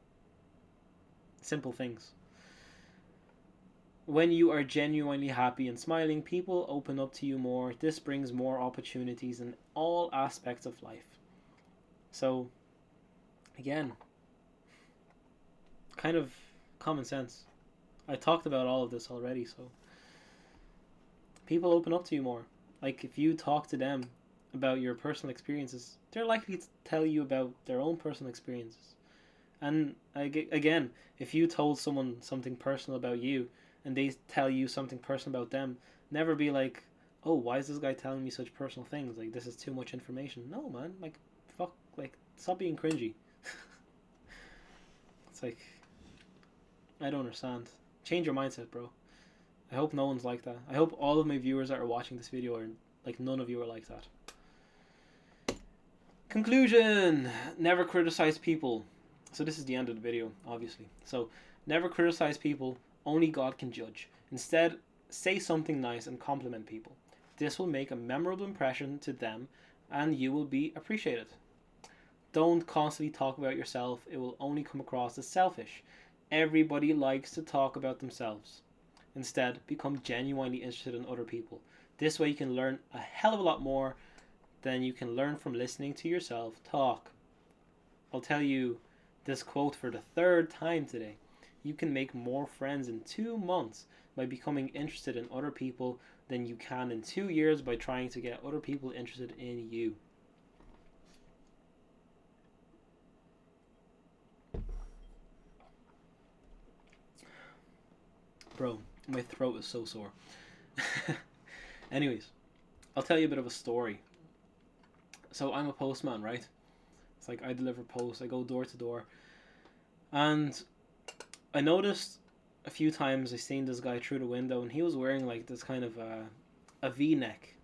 simple things. When you are genuinely happy and smiling, people open up to you more. This brings more opportunities in all aspects of life. So, again, kind of common sense. I talked about all of this already, so people open up to you more. Like, if you talk to them about your personal experiences, they're likely to tell you about their own personal experiences. And again, if you told someone something personal about you and they tell you something personal about them, never be like, oh, why is this guy telling me such personal things? Like, this is too much information. No, man. Like, fuck. Like, stop being cringy. It's like, I don't understand. Change your mindset, bro. I hope no one's like that. I hope all of my viewers that are watching this video are like, none of you are like that. Conclusion. Never criticize people. So this is the end of the video, obviously. So, never criticize people. Only God can judge. Instead, say something nice and compliment people. This will make a memorable impression to them and you will be appreciated. Don't constantly talk about yourself. It will only come across as selfish. Everybody likes to talk about themselves. Instead, become genuinely interested in other people. This way you can learn a hell of a lot more than you can learn from listening to yourself talk. I'll tell you this quote for the third time today. You can make more friends in 2 months by becoming interested in other people than you can in 2 years by trying to get other people interested in you. Bro, my throat is so sore. Anyways, I'll tell you a bit of a story. So I'm a postman, right? It's like I deliver posts, I go door to door. And I noticed a few times I seen this guy through the window and he was wearing like this kind of a V-neck.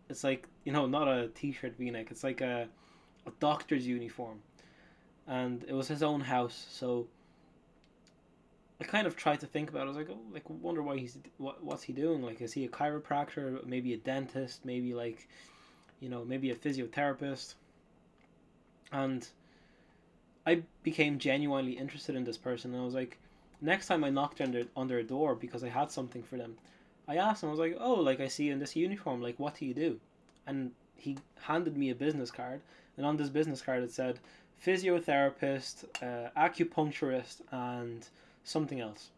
It's like, not a t-shirt V-neck. It's like a doctor's uniform. And it was his own house, so I kind of tried to think about it. I was like, oh, like, wonder why what's he doing? Like, is he a chiropractor? Maybe a dentist? Maybe like, maybe a physiotherapist? And I became genuinely interested in this person. And I was like, next time I knocked under a door because I had something for them, I asked him, I was like, oh, like, I see you in this uniform. Like, what do you do? And he handed me a business card. And on this business card it said, physiotherapist, acupuncturist, and something else.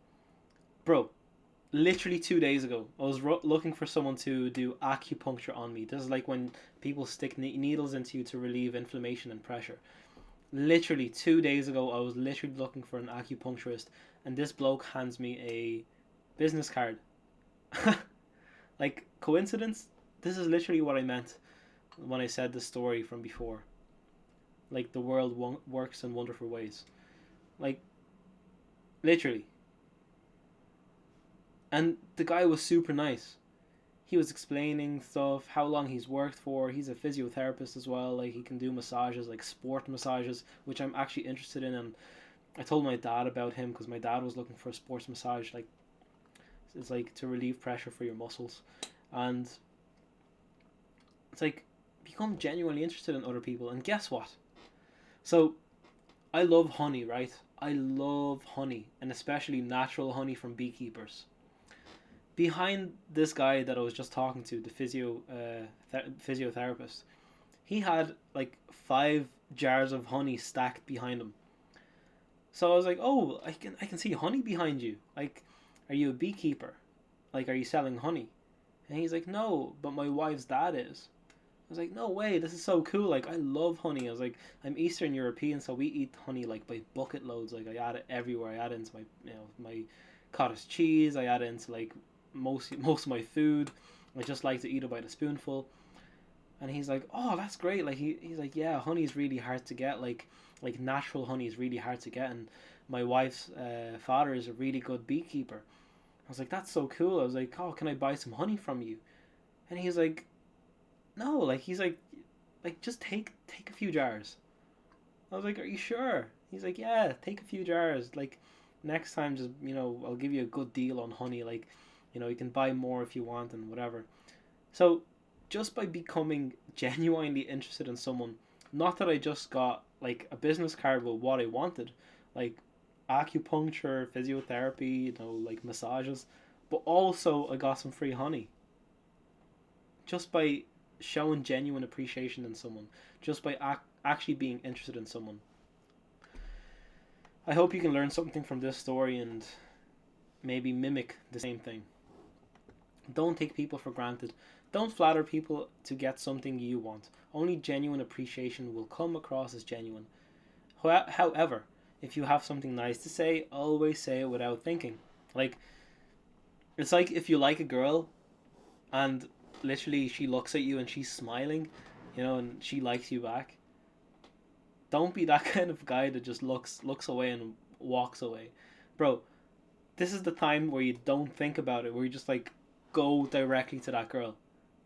Bro, literally 2 days ago, I was looking for someone to do acupuncture on me. This is like when people stick needles into you to relieve inflammation and pressure. Literally 2 days ago, I was literally looking for an acupuncturist, and this bloke hands me a business card. Like, coincidence? This is literally what I meant when I said the story from before. Like, the world works in wonderful ways. Like, literally. And the guy was super nice. He was explaining stuff, how long he's worked for. He's a physiotherapist as well. Like, he can do massages, like sport massages, which I'm actually interested in. And I told my dad about him because my dad was looking for a sports massage. Like, it's like to relieve pressure for your muscles. And it's like, become genuinely interested in other people. And guess what? So, I love honey, right? I love honey, and especially natural honey from beekeepers. Behind this guy that I was just talking to, the physiotherapist, He had like 5 jars of honey stacked behind him. So I was like, "Oh, I can see honey behind you. Like, are you a beekeeper? Like, are you selling honey?" And he's like, "No, but my wife's dad is." I was like, "No way, this is so cool. Like, I love honey." I was like, "I'm Eastern European, so we eat honey like by bucket loads. Like, I add it everywhere. I add it into my cottage cheese. I add it into like most of my food. I just like to eat it by the spoonful." And he's like, "Oh, that's great." Like he's like, "Yeah, honey is really hard to get. Like natural honey is really hard to get, and my wife's father is a really good beekeeper." I was like, "That's so cool." I was like, "Oh, can I buy some honey from you?" And he's like, "No." Like he's like, just take a few jars. I was like, "Are you sure?" He's like, "Yeah, take a few jars. Like next time, just I'll give you a good deal on honey. Like you can buy more if you want and whatever." So just by becoming genuinely interested in someone, not that I just got like a business card with what I wanted, like acupuncture, physiotherapy, like massages, but also I got some free honey just by showing genuine appreciation in someone, just by actually being interested in someone. I hope you can learn something from this story and maybe mimic the same thing. Don't take people for granted. Don't flatter people to get something you want. Only genuine appreciation will come across as genuine. However, if you have something nice to say, always say it without thinking. Like, it's like if you like a girl and literally she looks at you and she's smiling, and she likes you back. Don't be that kind of guy that just looks away and walks away. Bro, this is the time where you don't think about it, where you just like go directly to that girl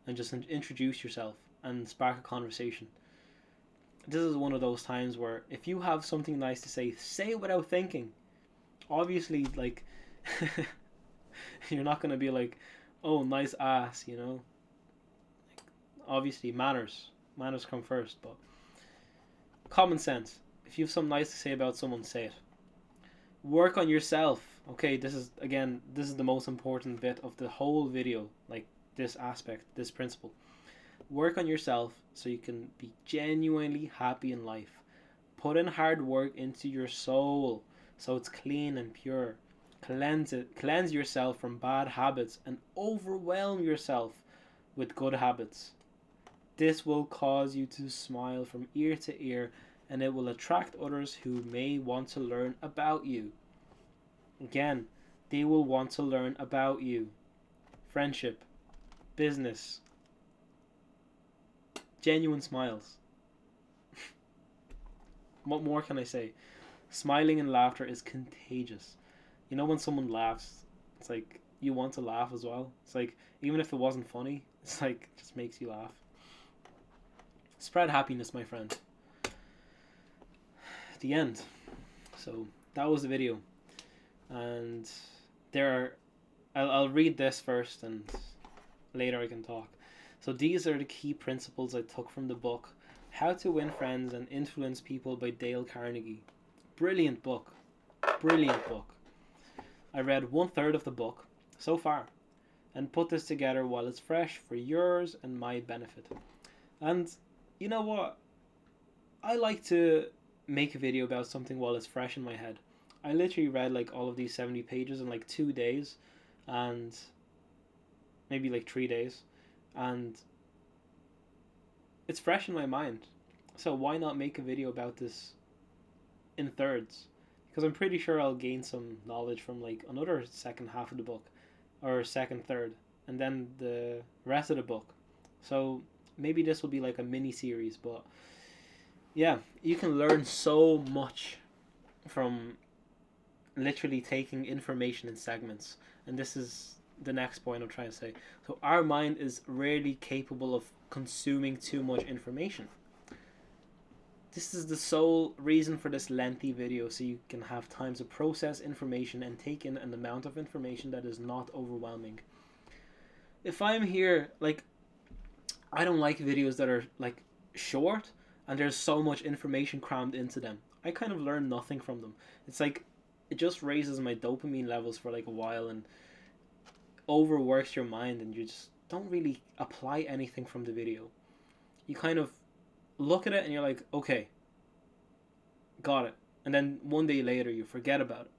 and just introduce yourself and spark a conversation. This is one of those times where if you have something nice to say it without thinking. Obviously, like, you're not going to be like, "Oh, nice ass. Obviously, manners come first, but common sense. If you have something nice to say about someone, say it. Work on yourself. Okay, this is the most important bit of the whole video, like this aspect, this principle. Work on yourself so you can be genuinely happy in life. Put in hard work into your soul so it's clean and pure. Cleanse yourself from bad habits and overwhelm yourself with good habits. This will cause you to smile from ear to ear, and it will attract others who may want to learn about you. Again, they will want to learn about you. Friendship, business, genuine smiles. What more can I say? Smiling and laughter is contagious. When someone laughs, it's like you want to laugh as well. It's like even if it wasn't funny, it's like it just makes you laugh. Spread happiness, my friend. The end. So that was the video, and I'll read this first, and later I can talk. So these are the key principles I took from the book, How to Win Friends and Influence People by Dale Carnegie. Brilliant book. Brilliant book. I read 1/3 of the book so far and put this together while it's fresh for yours and my benefit. And you know what? I like to make a video about something while it's fresh in my head. I literally read like all of these 70 pages in like 2 days, and maybe like 3 days, and it's fresh in my mind. So why not make a video about this in thirds? Because I'm pretty sure I'll gain some knowledge from like another second half of the book, or second third, and then the rest of the book. So maybe this will be like a mini series, but yeah, you can learn so much from literally taking information in segments. And this is the next point I'm trying to say. So our mind is rarely capable of consuming too much information. This is the sole reason for this lengthy video, so you can have time to process information and take in an amount of information that is not overwhelming. If I'm here, like, I don't like videos that are like short and there's so much information crammed into them. I kind of learn nothing from them. It's like it just raises my dopamine levels for like a while and overworks your mind, and you just don't really apply anything from the video. You kind of look at it and you're like, okay, got it. And then one day later you forget about it.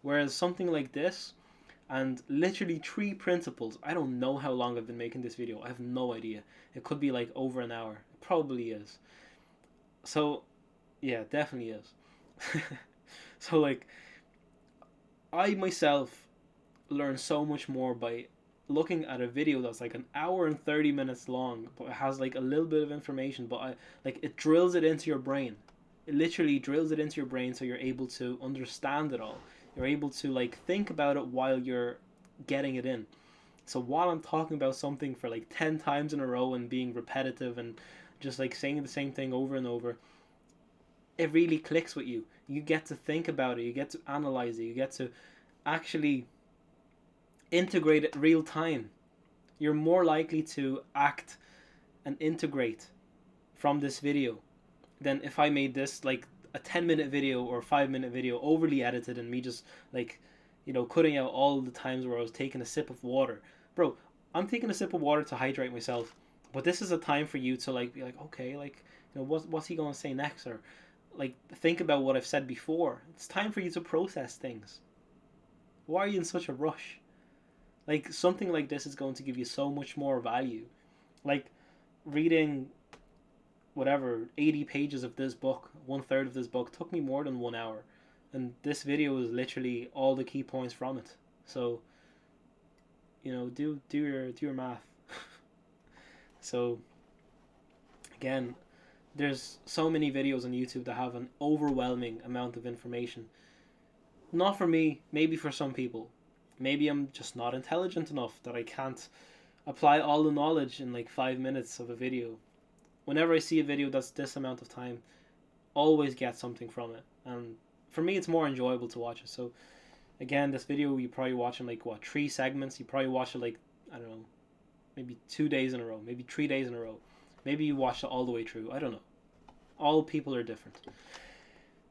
Whereas something like this, and literally 3 principles, I don't know how long I've been making this video. I have no idea. It could be like over an hour. It probably is. So, yeah, definitely is. So, like, I myself learn so much more by looking at a video that's like an hour and 30 minutes long, but it has like a little bit of information, but it drills it into your brain. It literally drills it into your brain so you're able to understand it all. You're able to like think about it while you're getting it in. So while I'm talking about something for like 10 times in a row and being repetitive and just like saying the same thing over and over, it really clicks with you. You get to think about it, you get to analyze it, you get to actually integrate it real time. You're more likely to act and integrate from this video than if I made this like a 10-minute video or a 5-minute video overly edited and me just like, cutting out all the times where I was taking a sip of water. Bro, I'm taking a sip of water to hydrate myself, but this is a time for you to like be like, okay, like, what's he going to say next, or like think about what I've said before. It's time for you to process things. Why are you in such a rush? Like, something like this is going to give you so much more value. Like, reading whatever 80 pages of this book, 1/3 of this book, took me more than 1 hour, and this video is literally all the key points from it. So, do your math. So, again, there's so many videos on YouTube that have an overwhelming amount of information. Not for me, maybe for some people. Maybe I'm just not intelligent enough that I can't apply all the knowledge in like 5 minutes of a video. Whenever I see a video that's this amount of time, always get something from it. And for me, it's more enjoyable to watch it. So again, this video, you probably watch in like 3 segments. You probably watch it like, I don't know, maybe 2 days in a row, maybe 3 days in a row. Maybe you watch it all the way through. I don't know. All people are different.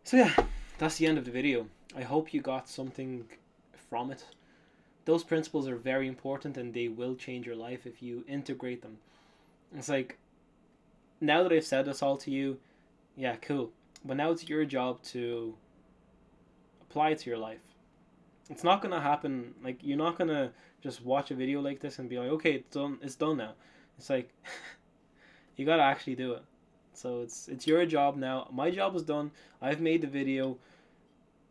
So yeah, that's the end of the video. I hope you got something from it. Those principles are very important and they will change your life if you integrate them. It's like, now that I've said this all to you, yeah, cool. But now it's your job to apply it to your life. It's not going to happen, like, you're not going to just watch a video like this and be like, okay, it's done now. It's like, you got to actually do it. So it's your job now. My job is done. I've made the video.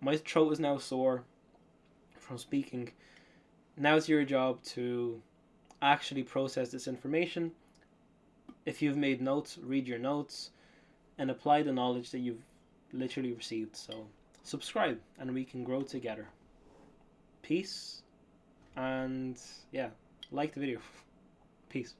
My throat is now sore from speaking. Now it's your job to actually process this information. If you've made notes, read your notes and apply the knowledge that you've literally received. So subscribe and we can grow together. Peace, and yeah, like the video. Peace.